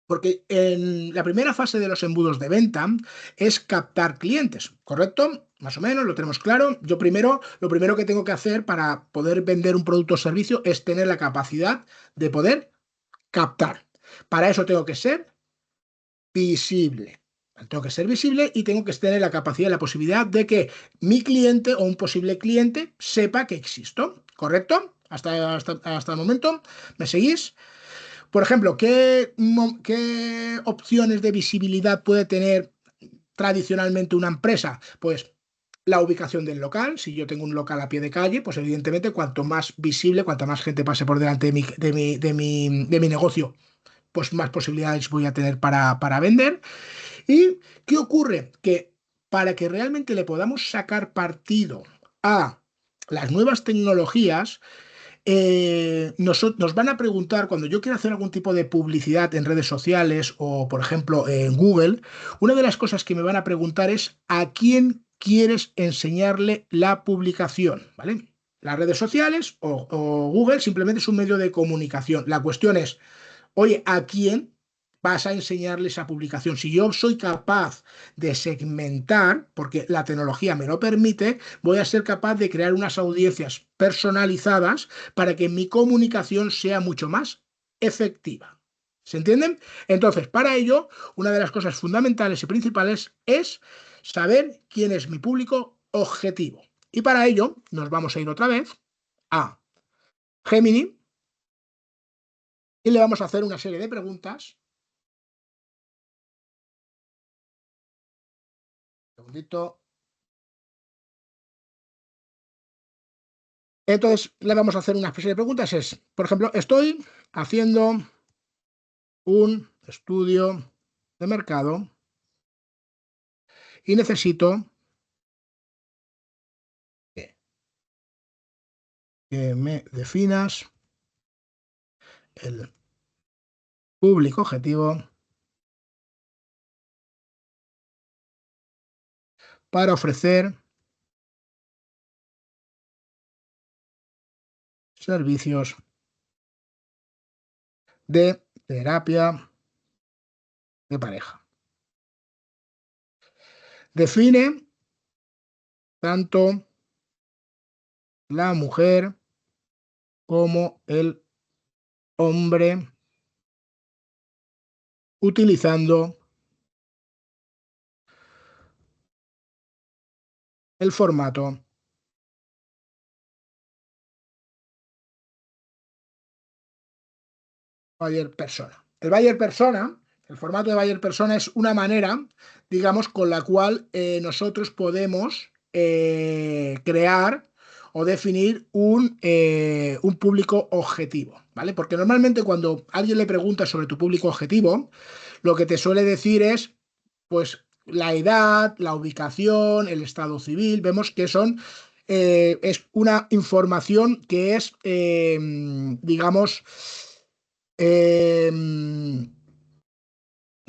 Porque en la primera fase de los embudos de venta es captar clientes, ¿correcto? Más o menos, lo tenemos claro. Lo primero que tengo que hacer para poder vender un producto o servicio es tener la capacidad de poder captar. Para eso tengo que ser visible. Tengo que ser visible y tengo que tener la capacidad y la posibilidad de que mi cliente o un posible cliente sepa que existo, ¿correcto? Hasta el momento, ¿me seguís? Por ejemplo, ¿qué opciones de visibilidad puede tener tradicionalmente una empresa? Pues la ubicación del local. Si yo tengo un local a pie de calle, pues evidentemente cuanto más visible, cuanta más gente pase por delante de mi negocio, pues más posibilidades voy a tener para vender. ¿Y qué ocurre? Que para que realmente le podamos sacar partido a las nuevas tecnologías, nos van a preguntar, cuando yo quiero hacer algún tipo de publicidad en redes sociales o, por ejemplo, en Google, una de las cosas que me van a preguntar es a quién quieres enseñarle la publicación, ¿vale? Las redes sociales o Google simplemente es un medio de comunicación. La cuestión es, oye, ¿a quién vas a enseñarle esa publicación? Si yo soy capaz de segmentar, porque la tecnología me lo permite, voy a ser capaz de crear unas audiencias personalizadas para que mi comunicación sea mucho más efectiva. ¿Se entienden? Entonces, para ello, una de las cosas fundamentales y principales es saber quién es mi público objetivo. Y para ello, nos vamos a ir otra vez a Gemini y le vamos a hacer una serie de preguntas. Un segundito. Entonces, le vamos a hacer una especie de preguntas. Por ejemplo, estoy haciendo un estudio de mercado y necesito que me definas el público objetivo para ofrecer servicios de terapia de pareja. Define tanto la mujer como el hombre utilizando el formato Buyer Persona. El Buyer Persona, el formato de Buyer Persona es una manera, digamos, con la cual nosotros podemos crear o definir un público objetivo, ¿vale? Porque normalmente cuando alguien le pregunta sobre tu público objetivo, lo que te suele decir es, pues, la edad, la ubicación, el estado civil. Vemos que es una información que es, digamos, eh,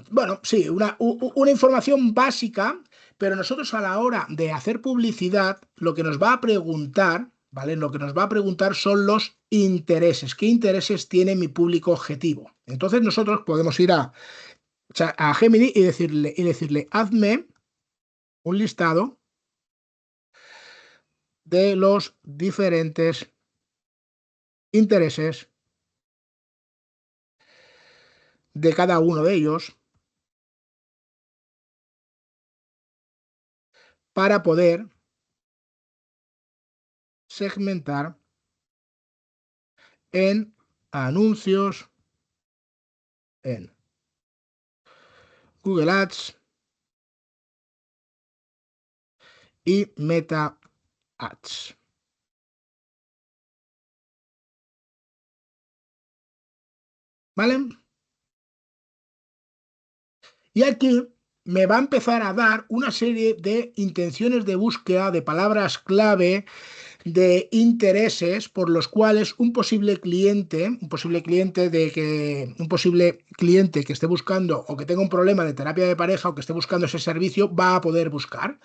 bueno, sí, una información básica, pero nosotros a la hora de hacer publicidad, lo que nos va a preguntar, ¿vale? Lo que nos va a preguntar son los intereses. ¿Qué intereses tiene mi público objetivo? Entonces nosotros podemos ir a Gemini y decirle, hazme un listado de los diferentes intereses de cada uno de ellos para poder segmentar en anuncios en Google Ads y Meta Ads. ¿Vale? Y aquí me va a empezar a dar una serie de intenciones de búsqueda, de palabras clave, de intereses por los cuales un posible cliente que esté buscando o que tenga un problema de terapia de pareja o que esté buscando ese servicio va a poder buscar.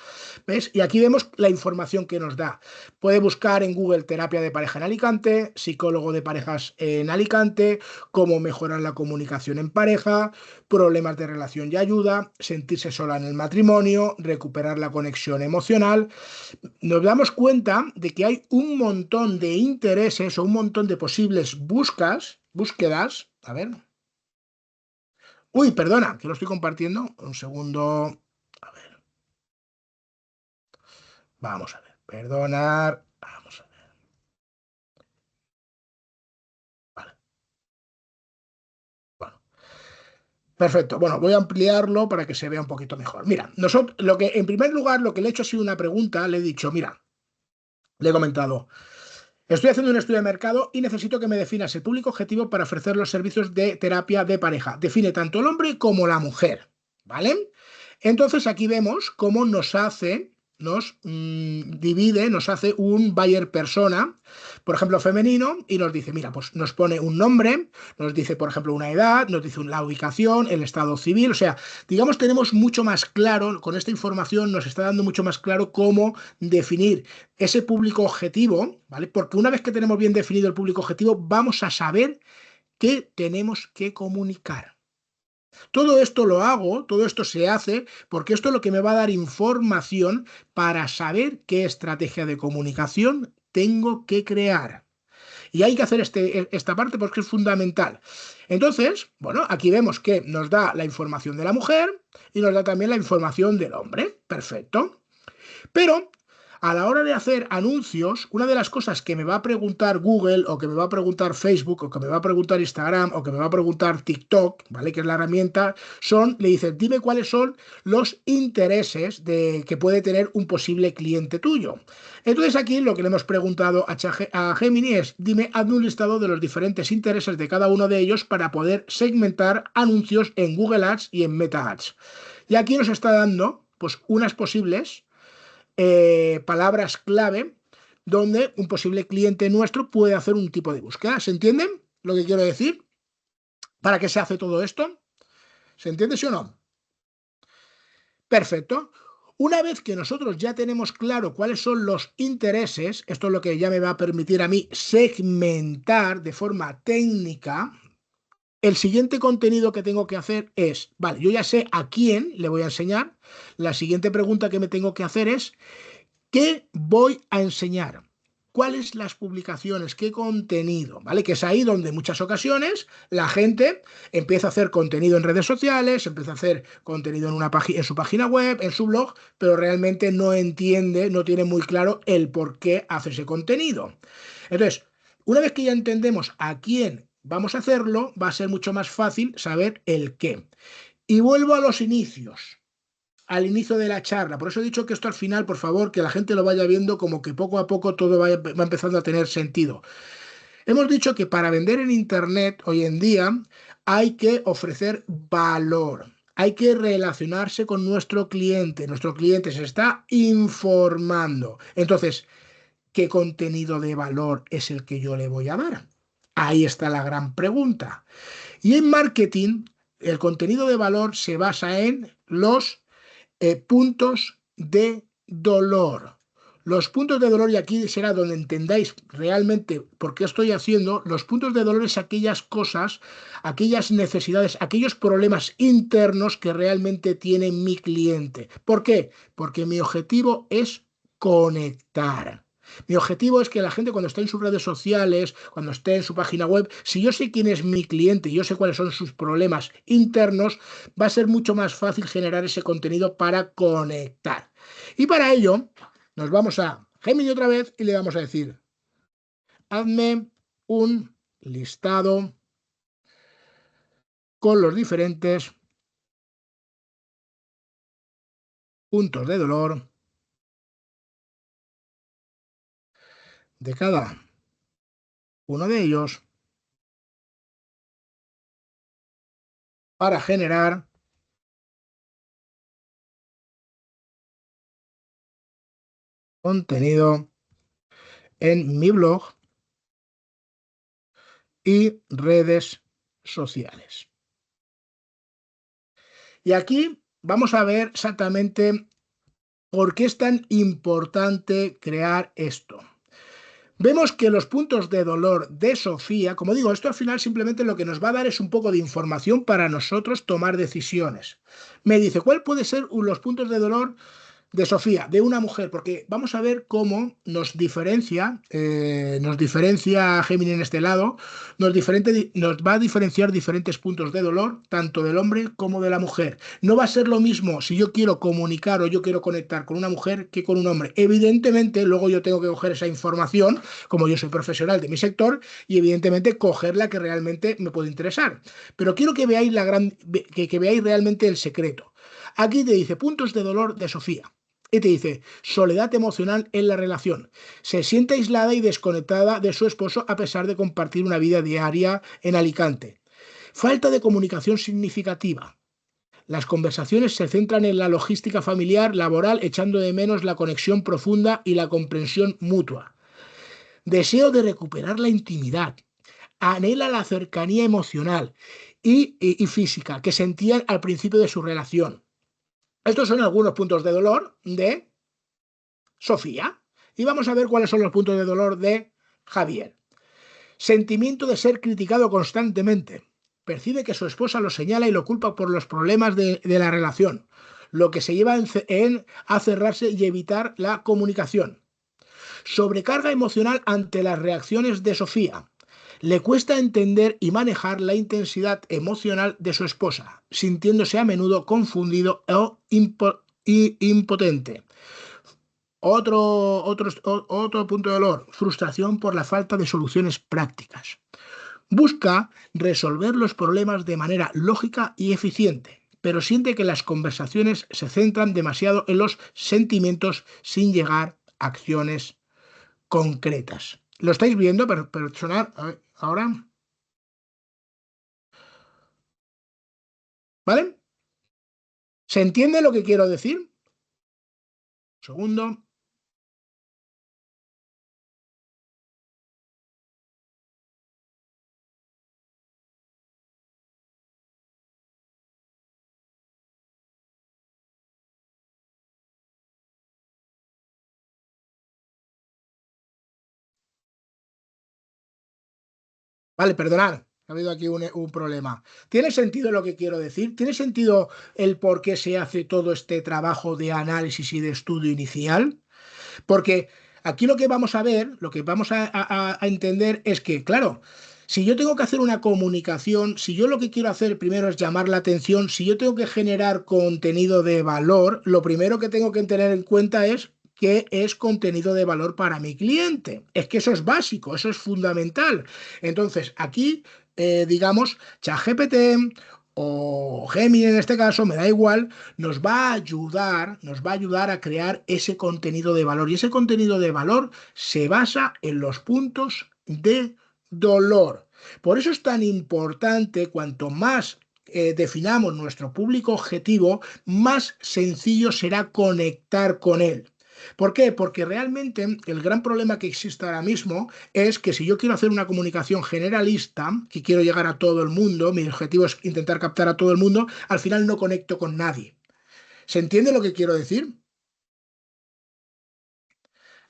¿Ves? Y aquí vemos la información que nos da. Puede buscar en Google terapia de pareja en Alicante, psicólogo de parejas en Alicante, cómo mejorar la comunicación en pareja, problemas de relación y ayuda, sentirse sola en el matrimonio, recuperar la conexión emocional. Nos damos cuenta de que hay un montón de intereses o un montón de posibles búsquedas. A ver. Uy, perdona, que lo estoy compartiendo. Un segundo. A ver, vamos a ver. Perdonar. Vamos a ver. Vale. Bueno, perfecto. Bueno, voy a ampliarlo para que se vea un poquito mejor. Mira, nosotros, en primer lugar, lo que le he hecho ha sido una pregunta. Le he dicho, mira, le he comentado. Estoy haciendo un estudio de mercado y necesito que me definas el público objetivo para ofrecer los servicios de terapia de pareja. Define tanto el hombre como la mujer, ¿vale? Entonces aquí vemos cómo divide, nos hace un buyer persona, por ejemplo, femenino, y nos dice, mira, pues nos pone un nombre, nos dice, por ejemplo, una edad, nos dice la ubicación, el estado civil, o sea, digamos, tenemos mucho más claro, con esta información nos está dando mucho más claro cómo definir ese público objetivo, ¿vale? Porque una vez que tenemos bien definido el público objetivo, vamos a saber qué tenemos que comunicar. Todo esto lo hago, todo esto se hace porque esto es lo que me va a dar información para saber qué estrategia de comunicación tengo que crear. Y hay que hacer esta parte porque es fundamental. Entonces, bueno, aquí vemos que nos da la información de la mujer y nos da también la información del hombre. Perfecto. Pero a la hora de hacer anuncios, una de las cosas que me va a preguntar Google o que me va a preguntar Facebook o que me va a preguntar Instagram o que me va a preguntar TikTok, ¿vale? Que es la herramienta, le dice, dime cuáles son los intereses que puede tener un posible cliente tuyo. Entonces aquí lo que le hemos preguntado a Gemini es, dime, hazme un listado de los diferentes intereses de cada uno de ellos para poder segmentar anuncios en Google Ads y en Meta Ads. Y aquí nos está dando pues unas posibles palabras clave donde un posible cliente nuestro puede hacer un tipo de búsqueda. ¿Se entiende lo que quiero decir? ¿Para qué se hace todo esto? ¿Se entiende sí o no? Perfecto. Una vez que nosotros ya tenemos claro cuáles son los intereses, esto es lo que ya me va a permitir a mí segmentar de forma técnica, el siguiente contenido que tengo que hacer es, vale, yo ya sé a quién le voy a enseñar, la siguiente pregunta que me tengo que hacer es, ¿qué voy a enseñar? ¿Cuáles las publicaciones? ¿Qué contenido? ¿Vale? Que es ahí donde en muchas ocasiones la gente empieza a hacer contenido en redes sociales, empieza a hacer contenido en su página web, en su blog, pero realmente no entiende, no tiene muy claro el por qué hace ese contenido. Entonces, una vez que ya entendemos a quién vamos a hacerlo, va a ser mucho más fácil saber el qué. Y vuelvo a los inicios, al inicio de la charla. Por eso he dicho que esto al final, por favor, que la gente lo vaya viendo como que poco a poco todo va empezando a tener sentido. Hemos dicho que para vender en Internet hoy en día hay que ofrecer valor. Hay que relacionarse con nuestro cliente. Nuestro cliente se está informando. Entonces, ¿qué contenido de valor es el que yo le voy a dar? Ahí está la gran pregunta. Y en marketing, el contenido de valor se basa en los puntos de dolor. Los puntos de dolor, y aquí será donde entendáis realmente por qué estoy haciendo, los puntos de dolor es aquellas cosas, aquellas necesidades, aquellos problemas internos que realmente tiene mi cliente. ¿Por qué? Porque mi objetivo es conectar. Mi objetivo es que la gente cuando esté en sus redes sociales, cuando esté en su página web, si yo sé quién es mi cliente y yo sé cuáles son sus problemas internos, va a ser mucho más fácil generar ese contenido para conectar. Y para ello nos vamos a Gemini otra vez y le vamos a decir, hazme un listado con los diferentes puntos de dolor de cada uno de ellos para generar contenido en mi blog y redes sociales. Y aquí vamos a ver exactamente por qué es tan importante crear esto. Vemos que los puntos de dolor de Sofía, como digo, esto al final simplemente lo que nos va a dar es un poco de información para nosotros tomar decisiones. Me dice, ¿cuál puede ser los puntos de dolor de Sofía, de una mujer? Porque vamos a ver cómo nos diferencia Géminis en este lado, nos va a diferenciar diferentes puntos de dolor, tanto del hombre como de la mujer. No va a ser lo mismo si yo quiero comunicar o yo quiero conectar con una mujer que con un hombre. Evidentemente, luego yo tengo que coger esa información, como yo soy profesional de mi sector, y evidentemente coger la que realmente me puede interesar. Pero quiero que veáis, que veáis realmente el secreto. Aquí te dice puntos de dolor de Sofía. Y te dice, soledad emocional en la relación. Se siente aislada y desconectada de su esposo a pesar de compartir una vida diaria en Alicante. Falta de comunicación significativa. Las conversaciones se centran en la logística familiar, laboral, echando de menos la conexión profunda y la comprensión mutua. Deseo de recuperar la intimidad. Anhela la cercanía emocional y física que sentían al principio de su relación. Estos son algunos puntos de dolor de Sofía. Y vamos a ver cuáles son los puntos de dolor de Javier. Sentimiento de ser criticado constantemente. Percibe que su esposa lo señala y lo culpa por los problemas de la relación, lo que se lleva a cerrarse y evitar la comunicación. Sobrecarga emocional ante las reacciones de Sofía. Le cuesta entender y manejar la intensidad emocional de su esposa, sintiéndose a menudo confundido o impotente. Otro punto de dolor, frustración por la falta de soluciones prácticas. Busca resolver los problemas de manera lógica y eficiente, pero siente que las conversaciones se centran demasiado en los sentimientos sin llegar a acciones concretas. ¿Lo estáis viendo personal ahora? ¿Vale? ¿Se entiende lo que quiero decir? Segundo. Vale, perdonad, ha habido aquí un problema. ¿Tiene sentido lo que quiero decir? ¿Tiene sentido el por qué se hace todo este trabajo de análisis y de estudio inicial? Porque aquí lo que vamos a ver, lo que vamos a entender es que, claro, si yo tengo que hacer una comunicación, si yo lo que quiero hacer primero es llamar la atención, si yo tengo que generar contenido de valor, lo primero que tengo que tener en cuenta es qué es contenido de valor para mi cliente. Es que eso es básico, eso es fundamental. Entonces, aquí, digamos, ChatGPT o Gemini en este caso, me da igual, nos va a ayudar a crear ese contenido de valor. Y ese contenido de valor se basa en los puntos de dolor. Por eso es tan importante, cuanto más definamos nuestro público objetivo, más sencillo será conectar con él. ¿Por qué? Porque realmente el gran problema que existe ahora mismo es que si yo quiero hacer una comunicación generalista, que quiero llegar a todo el mundo, mi objetivo es intentar captar a todo el mundo, al final no conecto con nadie. ¿Se entiende lo que quiero decir?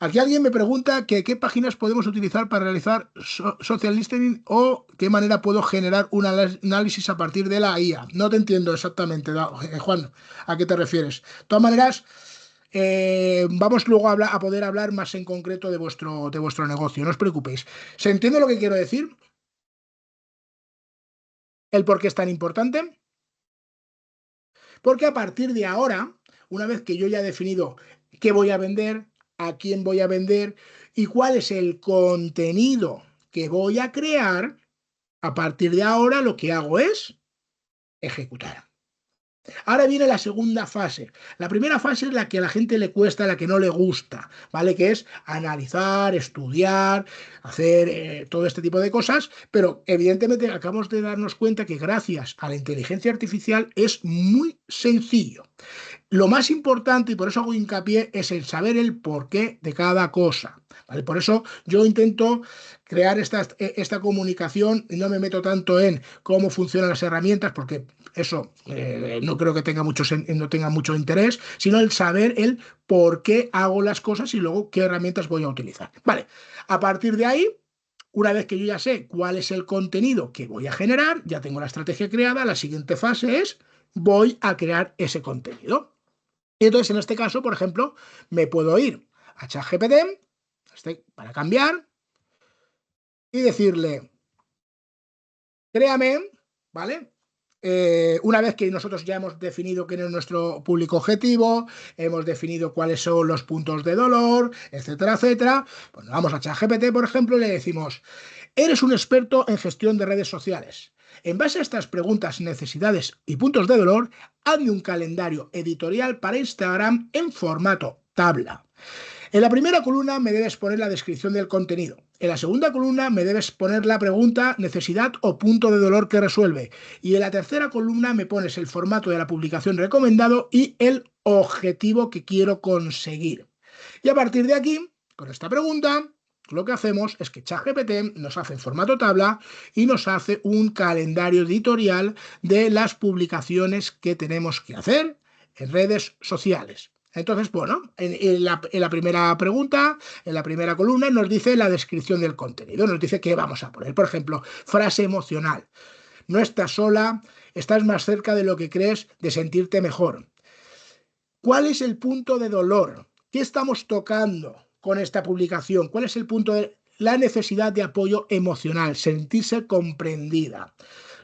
Aquí alguien me pregunta que qué páginas podemos utilizar para realizar social listening o qué manera puedo generar un análisis a partir de la IA. No te entiendo exactamente, Juan, a qué te refieres. De todas maneras, vamos luego a poder hablar más en concreto de vuestro negocio, no os preocupéis. ¿Se entiende lo que quiero decir? ¿El por qué es tan importante? Porque a partir de ahora, una vez que yo ya he definido qué voy a vender, a quién voy a vender y cuál es el contenido que voy a crear, a partir de ahora lo que hago es ejecutar. Ahora viene la segunda fase. La primera fase es la que a la gente le cuesta, la que no le gusta, ¿vale? Que es analizar, estudiar, hacer todo este tipo de cosas, pero evidentemente acabamos de darnos cuenta que gracias a la inteligencia artificial es muy sencillo. Lo más importante, y por eso hago hincapié, es el saber el porqué de cada cosa, ¿vale? Por eso yo intento crear esta comunicación y no me meto tanto en cómo funcionan las herramientas, porque eso no creo que tenga no tenga mucho interés, sino el saber el por qué hago las cosas y luego qué herramientas voy a utilizar. Vale, a partir de ahí, una vez que yo ya sé cuál es el contenido que voy a generar, ya tengo la estrategia creada, la siguiente fase es voy a crear ese contenido. Y entonces, en este caso, por ejemplo, me puedo ir a ChatGPT para cambiar y decirle, créame, ¿vale? Una vez que nosotros ya hemos definido quién es nuestro público objetivo, hemos definido cuáles son los puntos de dolor, etcétera, etcétera, pues vamos a ChatGPT, por ejemplo, y le decimos, eres un experto en gestión de redes sociales. En base a estas preguntas, necesidades y puntos de dolor, hazme un calendario editorial para Instagram en formato tabla. En la primera columna me debes poner la descripción del contenido. En la segunda columna me debes poner la pregunta, necesidad o punto de dolor que resuelve. Y en la tercera columna me pones el formato de la publicación recomendado y el objetivo que quiero conseguir. Y a partir de aquí, con esta pregunta, lo que hacemos es que ChatGPT nos hace en formato tabla y nos hace un calendario editorial de las publicaciones que tenemos que hacer en redes sociales. Entonces, bueno, en la primera pregunta, en la primera columna, nos dice la descripción del contenido, nos dice qué vamos a poner. Por ejemplo, frase emocional. No estás sola, estás más cerca de lo que crees de sentirte mejor. ¿Cuál es el punto de dolor? ¿Qué estamos tocando con esta publicación? ¿Cuál es el punto de la necesidad de apoyo emocional? Sentirse comprendida.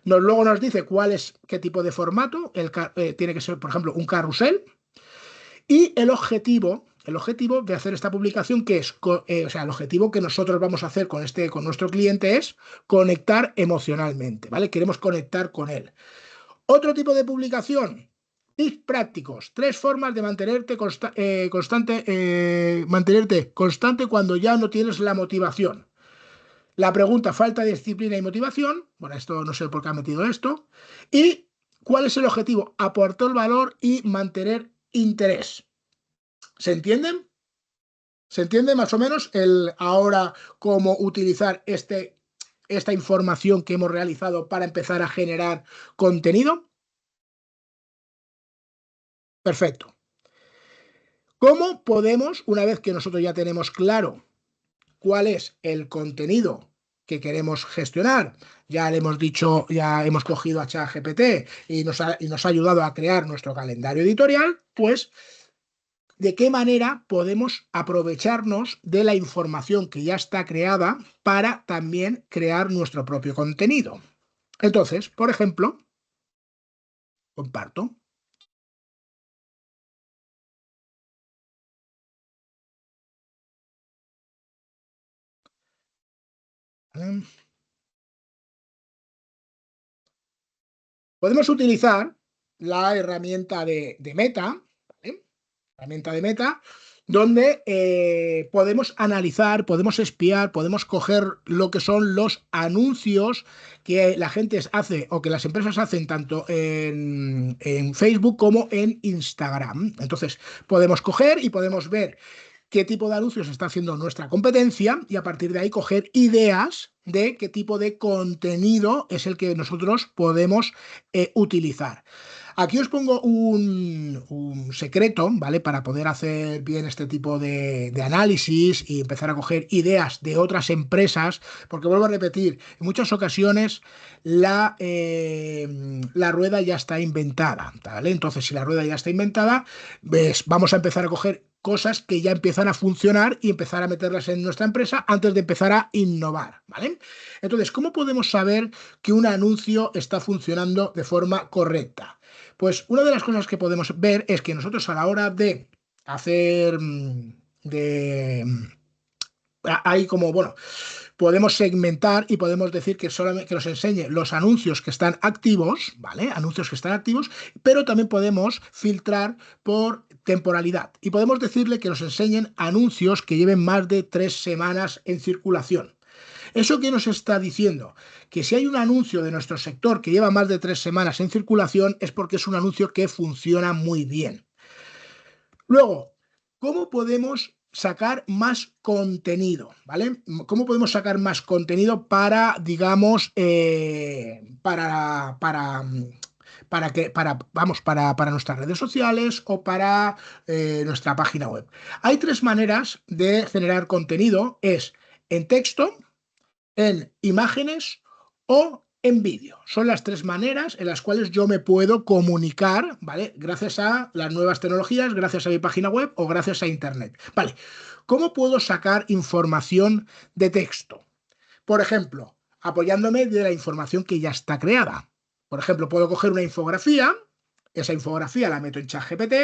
Luego nos dice qué tipo de formato. Tiene que ser, por ejemplo, un carrusel. Y el objetivo de hacer esta publicación, que es, o sea, el objetivo que nosotros vamos a hacer con nuestro cliente es conectar emocionalmente, ¿vale? Queremos conectar con él. Otro tipo de publicación, tips prácticos, 3 formas de mantenerte constante cuando ya no tienes la motivación. La pregunta, falta de disciplina y motivación, bueno, esto no sé por qué ha metido esto. Y ¿cuál es el objetivo? Aportar valor y mantener interés. ¿Se entienden? ¿Se entiende más o menos ahora cómo utilizar esta información que hemos realizado para empezar a generar contenido? Perfecto. ¿Cómo podemos, una vez que nosotros ya tenemos claro cuál es el contenido que queremos gestionar? Ya le hemos dicho, ya hemos cogido a ChatGPT y nos ha ayudado a crear nuestro calendario editorial, pues ¿de qué manera podemos aprovecharnos de la información que ya está creada para también crear nuestro propio contenido? Entonces, por ejemplo, comparto. Podemos utilizar la herramienta de Meta, ¿vale? Herramienta de Meta, donde podemos analizar, podemos espiar, podemos coger lo que son los anuncios que la gente hace o que las empresas hacen tanto en Facebook como en Instagram. Entonces, podemos coger y podemos ver qué tipo de anuncios está haciendo nuestra competencia y a partir de ahí coger ideas de qué tipo de contenido es el que nosotros podemos utilizar. Aquí os pongo un secreto, ¿vale? Para poder hacer bien este tipo de análisis y empezar a coger ideas de otras empresas, porque vuelvo a repetir, en muchas ocasiones la rueda ya está inventada, ¿vale? Entonces, si la rueda ya está inventada, vamos a empezar a coger cosas que ya empiezan a funcionar y empezar a meterlas en nuestra empresa antes de empezar a innovar, ¿vale? Entonces, ¿cómo podemos saber que un anuncio está funcionando de forma correcta? Pues una de las cosas que podemos ver es que nosotros a la hora de hacer hay como, bueno, podemos segmentar y podemos decir que solamente que nos enseñe los anuncios que están activos, ¿vale? Anuncios que están activos, pero también podemos filtrar por temporalidad y podemos decirle que nos enseñen anuncios que lleven más de 3 semanas en circulación. ¿Eso qué nos está diciendo? Que si hay un anuncio de nuestro sector que lleva más de 3 semanas en circulación es porque es un anuncio que funciona muy bien. Luego, ¿cómo podemos sacar más contenido? ¿Vale? ¿Cómo podemos sacar más contenido para, digamos, para nuestras redes sociales o para nuestra página web? Hay tres maneras de generar contenido: es en texto, en imágenes o en vídeo. Son las tres maneras en las cuales yo me puedo comunicar, ¿vale? Gracias a las nuevas tecnologías, gracias a mi página web o gracias a Internet. Vale, ¿cómo puedo sacar información de texto? Por ejemplo, apoyándome de la información que ya está creada. Por ejemplo, puedo coger una infografía, esa infografía la meto en ChatGPT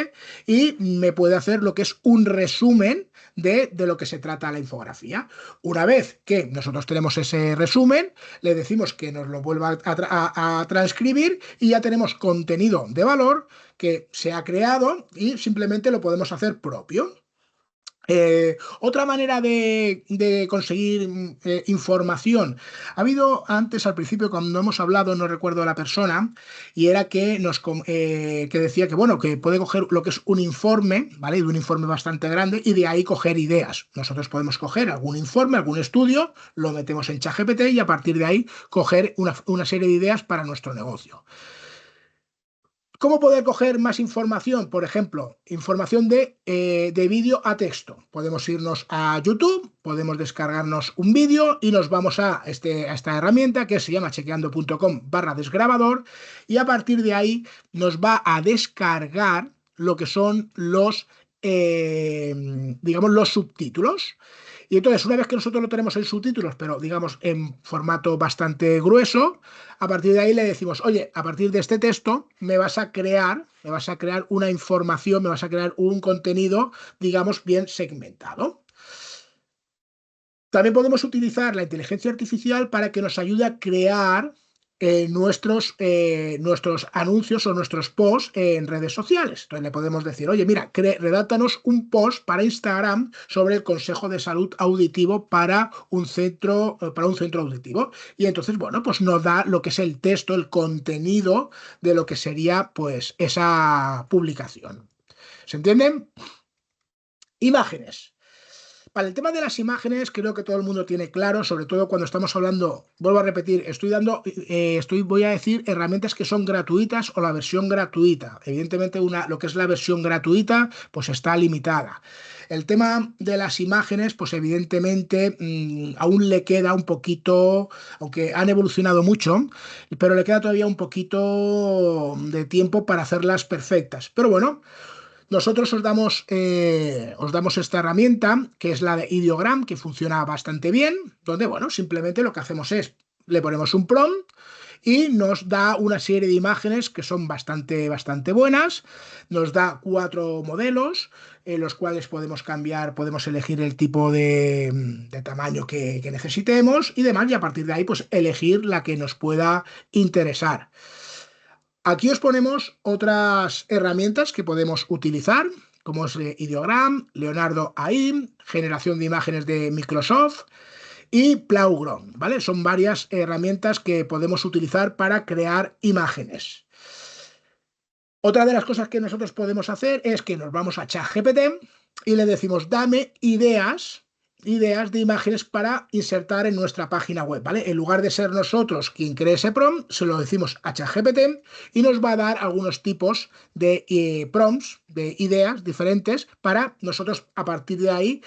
y me puede hacer lo que es un resumen de lo que se trata la infografía. Una vez que nosotros tenemos ese resumen, le decimos que nos lo vuelva a transcribir y ya tenemos contenido de valor que se ha creado y simplemente lo podemos hacer propio. Otra manera de conseguir información. Ha habido antes, al principio, cuando hemos hablado, no recuerdo la persona, y era que decía que, bueno, que puede coger lo que es un informe, ¿vale? De un informe bastante grande, y de ahí coger ideas. Nosotros podemos coger algún informe, algún estudio, lo metemos en ChatGPT y a partir de ahí coger una serie de ideas para nuestro negocio. ¿Cómo poder coger más información? Por ejemplo, información de vídeo a texto. Podemos irnos a YouTube, podemos descargarnos un vídeo y nos vamos a esta herramienta que se llama chequeando.com/desgrabador y a partir de ahí nos va a descargar lo que son digamos, los subtítulos. Y entonces, una vez que nosotros lo tenemos en subtítulos, pero digamos en formato bastante grueso, a partir de ahí le decimos, oye, a partir de este texto me vas a crear una información, me vas a crear un contenido, digamos, bien segmentado. También podemos utilizar la inteligencia artificial para que nos ayude a crear nuestros anuncios o nuestros posts en redes sociales. Entonces le podemos decir, oye, mira, redáctanos un post para Instagram sobre el consejo de salud auditivo para un centro auditivo. Y entonces, bueno, pues nos da lo que es el texto, el contenido de lo que sería pues esa publicación. ¿Se entienden? Imágenes. Para el tema de las imágenes, creo que todo el mundo tiene claro, sobre todo cuando estamos hablando, vuelvo a repetir, voy a decir herramientas que son gratuitas o la versión gratuita. Evidentemente, lo que es la versión gratuita, pues está limitada. El tema de las imágenes, pues evidentemente aún le queda un poquito, aunque han evolucionado mucho, pero le queda todavía un poquito de tiempo para hacerlas perfectas. Pero bueno. Nosotros os damos esta herramienta, que es la de Ideogram, que funciona bastante bien, donde, bueno, simplemente lo que hacemos es, le ponemos un prompt y nos da una serie de imágenes que son bastante buenas. Nos da 4 modelos, en los cuales podemos cambiar, podemos elegir el tipo de tamaño que necesitemos y demás, y a partir de ahí, pues elegir la que nos pueda interesar. Aquí os ponemos otras herramientas que podemos utilizar, como es Ideogram, Leonardo AI, generación de imágenes de Microsoft y Ploughground, ¿vale? Son varias herramientas que podemos utilizar para crear imágenes. Otra de las cosas que nosotros podemos hacer es que nos vamos a ChatGPT y le decimos, dame ideas de imágenes para insertar en nuestra página web, ¿vale? En lugar de ser nosotros quien cree ese prompt, se lo decimos a ChatGPT y nos va a dar algunos tipos de prompts, de ideas diferentes para nosotros a partir de ahí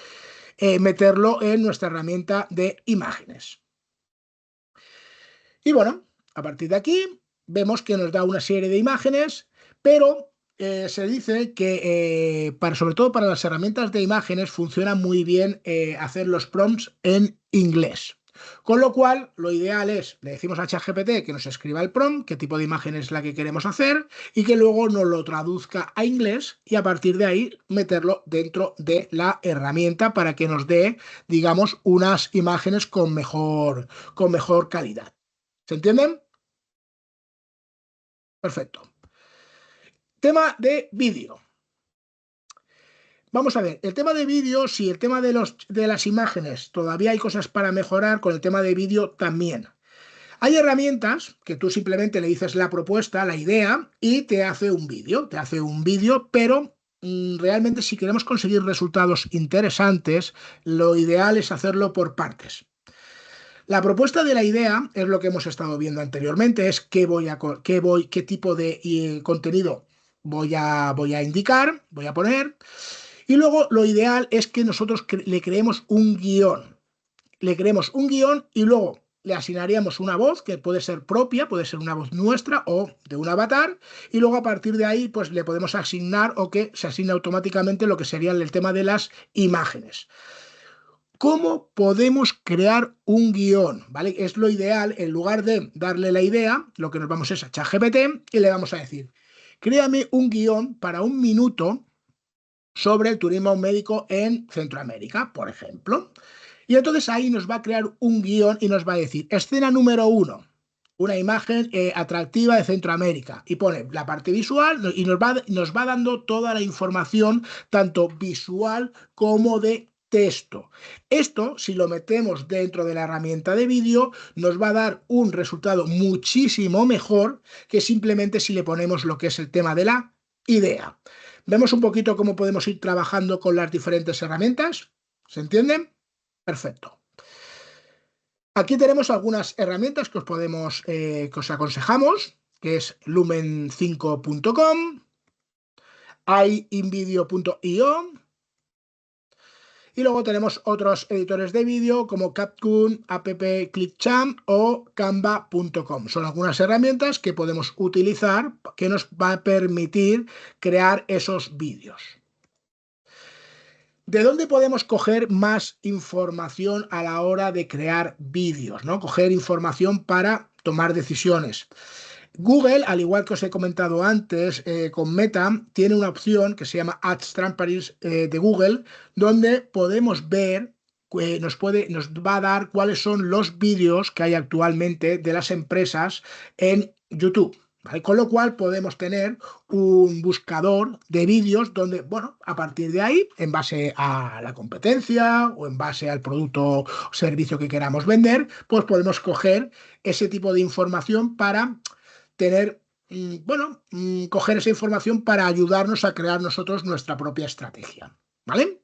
meterlo en nuestra herramienta de imágenes. Y bueno, a partir de aquí vemos que nos da una serie de imágenes, pero se dice que sobre todo para las herramientas de imágenes funciona muy bien hacer los prompts en inglés. Con lo cual, lo ideal es, le decimos a ChatGPT que nos escriba el prompt, qué tipo de imagen es la que queremos hacer, y que luego nos lo traduzca a inglés y a partir de ahí meterlo dentro de la herramienta para que nos dé, digamos, unas imágenes con mejor calidad. ¿Se entienden? Perfecto. Tema de vídeo. Vamos a ver, el tema de vídeo, si el tema de las imágenes todavía hay cosas para mejorar, con el tema de vídeo también. Hay herramientas que tú simplemente le dices la propuesta, la idea, y te hace un vídeo, pero realmente si queremos conseguir resultados interesantes, lo ideal es hacerlo por partes. La propuesta de la idea es lo que hemos estado viendo anteriormente, es qué tipo de contenido voy a indicar, voy a poner, y luego lo ideal es que nosotros le creemos un guión. Le creemos un guión y luego le asignaríamos una voz que puede ser propia, puede ser una voz nuestra o de un avatar, y luego a partir de ahí pues le podemos asignar o que se asigne automáticamente lo que sería el tema de las imágenes. ¿Cómo podemos crear un guión? ¿Vale? Es lo ideal, en lugar de darle la idea, lo que nos vamos es a ChatGPT y le vamos a decir, créame un guión para 1 minuto sobre el turismo médico en Centroamérica, por ejemplo. Y entonces ahí nos va a crear un guión y nos va a decir, escena número 1, una imagen atractiva de Centroamérica. Y pone la parte visual y nos va dando toda la información, tanto visual como de texto. Esto, si lo metemos dentro de la herramienta de vídeo, nos va a dar un resultado muchísimo mejor que simplemente si le ponemos lo que es el tema de la idea. ¿Vemos un poquito cómo podemos ir trabajando con las diferentes herramientas? ¿Se entienden? Perfecto. Aquí tenemos algunas herramientas que os aconsejamos, que es lumen5.com, iinvideo.io, y luego tenemos otros editores de vídeo como Capcut, App Clipchamp o Canva.com. Son algunas herramientas que podemos utilizar que nos va a permitir crear esos vídeos. ¿De dónde podemos coger más información a la hora de crear vídeos, ¿no? Coger información para tomar decisiones. Google, al igual que os he comentado antes, con Meta, tiene una opción que se llama Ads Transparency de Google, donde podemos ver, nos va a dar cuáles son los vídeos que hay actualmente de las empresas en YouTube. ¿Vale? Con lo cual podemos tener un buscador de vídeos donde, bueno, a partir de ahí, en base a la competencia o en base al producto o servicio que queramos vender, pues podemos coger ese tipo de información para tener, bueno, coger esa información para ayudarnos a crear nosotros nuestra propia estrategia, ¿vale?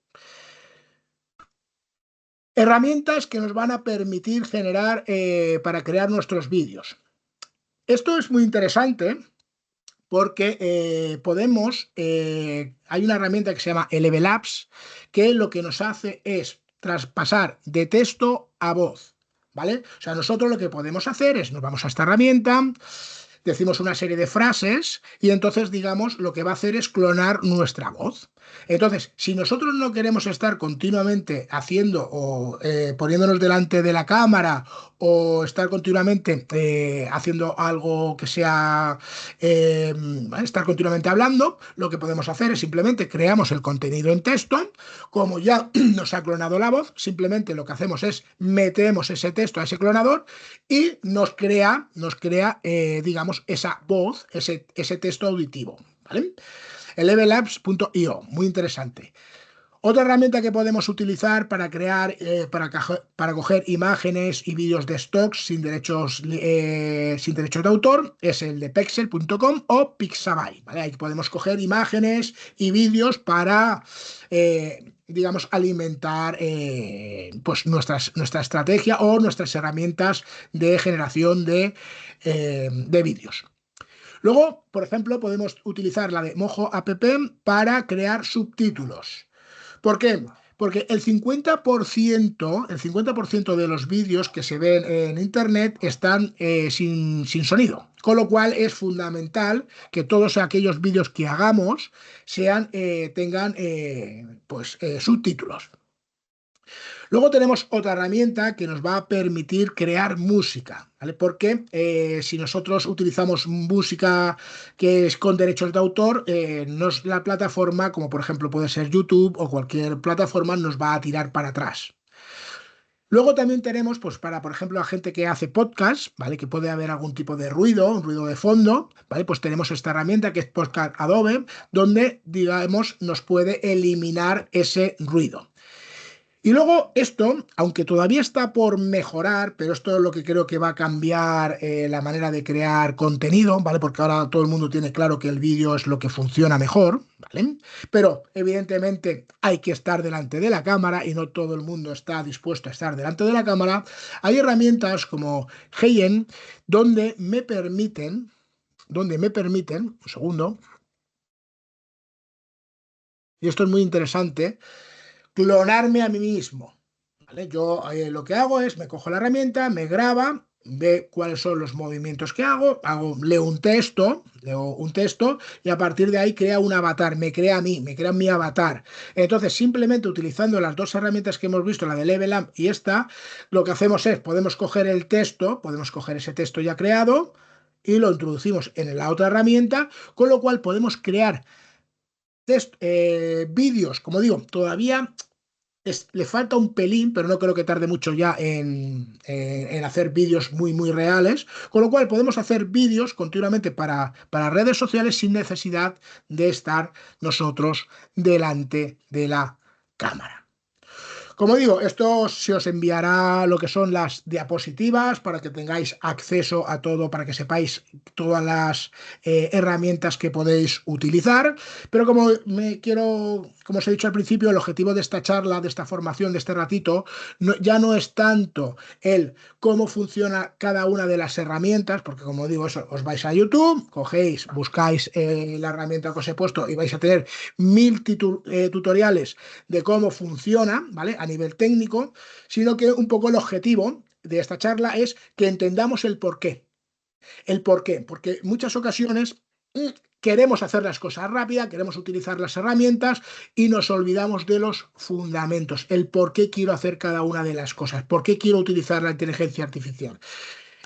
Herramientas que nos van a permitir generar para crear nuestros vídeos. Esto es muy interesante porque hay una herramienta que se llama Level Apps, que lo que nos hace es traspasar de texto a voz, ¿vale? O sea, nosotros lo que podemos hacer es, nos vamos a esta herramienta, decimos una serie de frases y entonces, digamos, lo que va a hacer es clonar nuestra voz. Entonces, si nosotros no queremos estar continuamente haciendo o poniéndonos delante de la cámara o estar continuamente haciendo algo que sea, estar continuamente hablando, lo que podemos hacer es simplemente creamos el contenido en texto, como ya nos ha clonado la voz, simplemente lo que hacemos es metemos ese texto a ese clonador y nos crea digamos, esa voz, ese texto auditivo, ¿vale? El levelapps.io, muy interesante. Otra herramienta que podemos utilizar para crear, para coger imágenes y vídeos de stocks sin derechos de autor es el de pexel.com o Pixabay, ¿vale? Ahí podemos coger imágenes y vídeos para, digamos, alimentar pues nuestra estrategia o nuestras herramientas de generación de vídeos. Luego, por ejemplo, podemos utilizar la de Mojo App para crear subtítulos. ¿Por qué? Porque el 50% de los vídeos que se ven en Internet están sin sonido, con lo cual es fundamental que todos aquellos vídeos que hagamos tengan subtítulos. Luego tenemos otra herramienta que nos va a permitir crear música, ¿vale? Porque si nosotros utilizamos música que es con derechos de autor, la plataforma, como por ejemplo puede ser YouTube o cualquier plataforma, nos va a tirar para atrás. Luego también tenemos, pues para, por ejemplo, la gente que hace podcast, ¿vale? Que puede haber algún tipo de ruido, un ruido de fondo, ¿vale? Pues tenemos esta herramienta que es Podcast Adobe, donde, digamos, nos puede eliminar ese ruido. Y luego esto, aunque todavía está por mejorar, pero esto es lo que creo que va a cambiar la manera de crear contenido, ¿vale? Porque ahora todo el mundo tiene claro que el vídeo es lo que funciona mejor, ¿vale? Pero evidentemente hay que estar delante de la cámara y no todo el mundo está dispuesto a estar delante de la cámara. Hay herramientas como Heyen un segundo, y esto es muy interesante, clonarme a mí mismo. ¿Vale? Yo lo que hago es, me cojo la herramienta, me graba, ve cuáles son los movimientos que leo un texto y a partir de ahí crea un avatar, me crea a mí, me crea mi avatar. Entonces, simplemente utilizando las dos herramientas que hemos visto, la de Level Up y esta, lo que hacemos es, podemos coger el texto, podemos coger ese texto ya creado y lo introducimos en la otra herramienta, con lo cual podemos crear vídeos, como digo, todavía le falta un pelín, pero no creo que tarde mucho ya en hacer vídeos muy, muy reales, con lo cual podemos hacer vídeos continuamente para redes sociales sin necesidad de estar nosotros delante de la cámara. Como digo, esto se os enviará lo que son las diapositivas para que tengáis acceso a todo, para que sepáis todas las herramientas que podéis utilizar. Pero como os he dicho al principio, el objetivo de esta charla, de esta formación, de este ratito, ya no es tanto el cómo funciona cada una de las herramientas, porque como digo, eso, os vais a YouTube, cogéis, buscáis la herramienta que os he puesto y vais a tener mil tutoriales de cómo funciona, ¿vale? A nivel técnico, sino que un poco el objetivo de esta charla es que entendamos el por qué. El por qué, porque en muchas ocasiones queremos hacer las cosas rápidas, queremos utilizar las herramientas y nos olvidamos de los fundamentos, el por qué quiero hacer cada una de las cosas, por qué quiero utilizar la inteligencia artificial.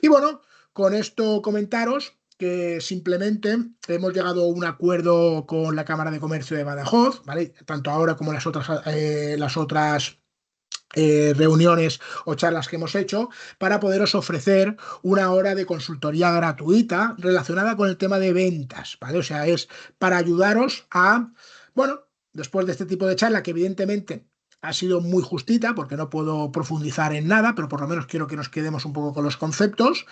Y bueno, con esto comentaros que simplemente hemos llegado a un acuerdo con la Cámara de Comercio de Badajoz, ¿vale? Tanto ahora como las otras reuniones o charlas que hemos hecho, para poderos ofrecer una hora de consultoría gratuita relacionada con el tema de ventas, ¿vale? O sea, es para ayudaros a, bueno, después de este tipo de charla, que evidentemente ha sido muy justita, porque no puedo profundizar en nada, pero por lo menos quiero que nos quedemos un poco con los conceptos,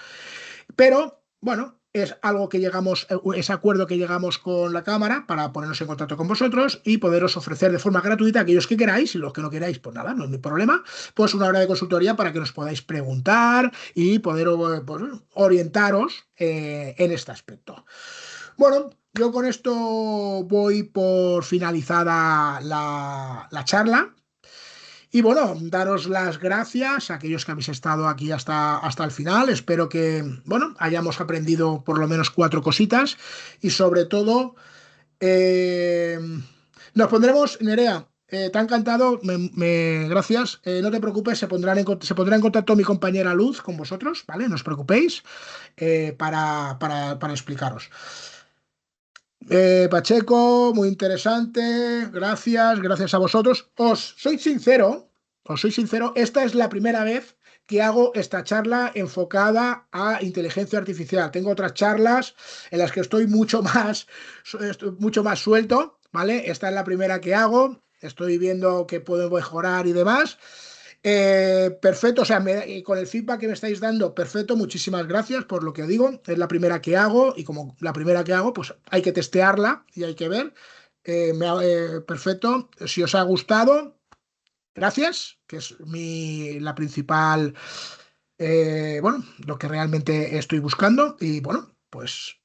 pero bueno, es algo que llegamos, ese acuerdo que llegamos con la Cámara para ponernos en contacto con vosotros y poderos ofrecer de forma gratuita a aquellos que queráis y los que no queráis, pues nada, no es mi problema, pues una hora de consultoría para que nos podáis preguntar y poder pues, orientaros en este aspecto. Bueno, yo con esto voy por finalizada la charla. Y bueno, daros las gracias a aquellos que habéis estado aquí hasta el final. Espero que, bueno, hayamos aprendido por lo menos cuatro cositas y sobre todo eh, nos pondremos, Nerea, te ha encantado, gracias. No te preocupes, se pondrá en contacto mi compañera Luz con vosotros, ¿vale? No os preocupéis para explicaros. Pacheco, muy interesante, gracias a vosotros. Os soy sincero, esta es la primera vez que hago esta charla enfocada a inteligencia artificial. Tengo otras charlas en las que estoy mucho más suelto, ¿vale? Esta es la primera que hago, estoy viendo que puedo mejorar y demás. Perfecto, o sea, con el feedback que me estáis dando, perfecto, muchísimas gracias por lo que digo. Es la primera que hago y como la primera que hago, pues hay que testearla y hay que ver. Perfecto, si os ha gustado, gracias, que es la principal, bueno, lo que realmente estoy buscando y bueno, pues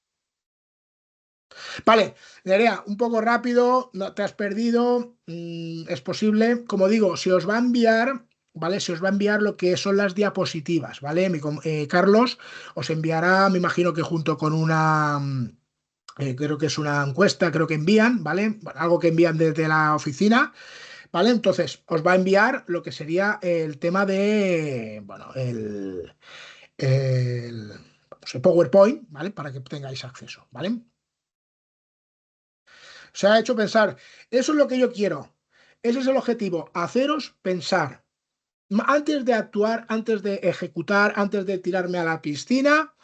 vale, Nerea, un poco rápido, no te has perdido, es posible. Como digo, se os va a enviar, ¿vale? Se os va a enviar lo que son las diapositivas, ¿vale? Carlos os enviará, me imagino que junto con creo que es una encuesta, creo que envían, ¿vale? Bueno, algo que envían desde la oficina, ¿vale? Entonces, os va a enviar lo que sería el tema de, bueno, pues el PowerPoint, ¿vale? Para que tengáis acceso, ¿vale? Se ha hecho pensar, eso es lo que yo quiero, ese es el objetivo, haceros pensar. Antes de actuar, antes de ejecutar, antes de tirarme a la piscina,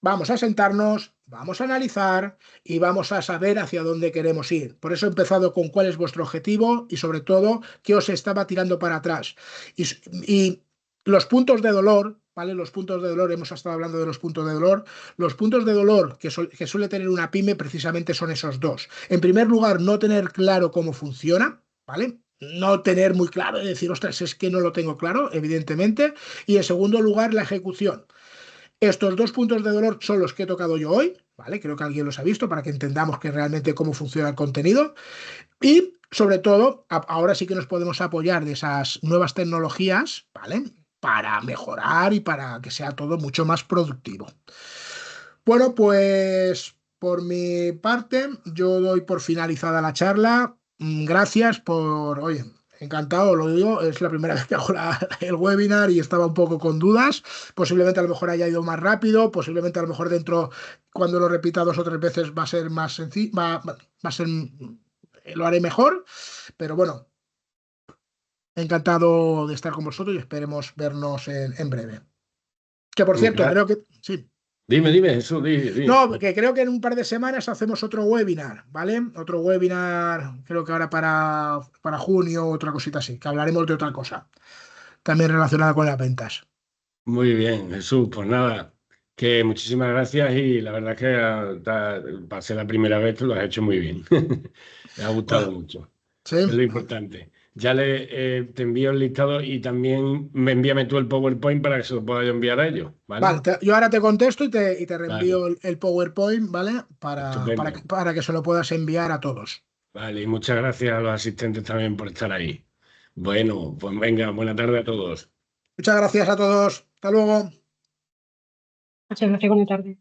vamos a sentarnos, vamos a analizar y vamos a saber hacia dónde queremos ir. Por eso he empezado con cuál es vuestro objetivo y sobre todo qué os estaba tirando para atrás. Y los puntos de dolor, ¿vale? Los puntos de dolor, hemos estado hablando de los puntos de dolor. Los puntos de dolor que suele tener una pyme precisamente son esos dos. En primer lugar, no tener claro cómo funciona, ¿vale? No tener muy claro y decir, ostras, es que no lo tengo claro, evidentemente. Y en segundo lugar, la ejecución. Estos dos puntos de dolor son los que he tocado yo hoy, ¿vale? Creo que alguien los ha visto para que entendamos que realmente cómo funciona el contenido. Y sobre todo, ahora sí que nos podemos apoyar de esas nuevas tecnologías, ¿vale? Para mejorar y para que sea todo mucho más productivo. Bueno, pues por mi parte, yo doy por finalizada la charla. Gracias por, oye, encantado, lo digo, es la primera vez que hago el webinar y estaba un poco con dudas. Posiblemente a lo mejor haya ido más rápido, posiblemente a lo mejor dentro, cuando lo repita 2 o 3 veces, va a ser más sencillo, va a ser, lo haré mejor, pero bueno, encantado de estar con vosotros y esperemos vernos en breve. Que por cierto, Gra- creo que sí. Dime, Jesús, No, que creo que en un par de semanas hacemos otro webinar, ¿vale? Otro webinar, creo que ahora para junio, otra cosita así, que hablaremos de otra cosa, también relacionada con las ventas. Muy bien, Jesús. Pues nada, que muchísimas gracias y la verdad es que para ser la primera vez tú lo has hecho muy bien. Me ha gustado Bueno, mucho. sí. Es lo importante. Ya te envío el listado y también envíame tú el PowerPoint para que se lo pueda yo enviar a ellos, Vale, ¿vale? yo ahora te contesto y te Vale, reenvío el PowerPoint, ¿vale? estupendo. Para que se lo puedas enviar a todos. Vale, y muchas gracias a los asistentes también por estar ahí. Bueno, pues venga, buena tarde a todos. Muchas gracias a todos. Hasta luego. Muchas gracias, buena tarde.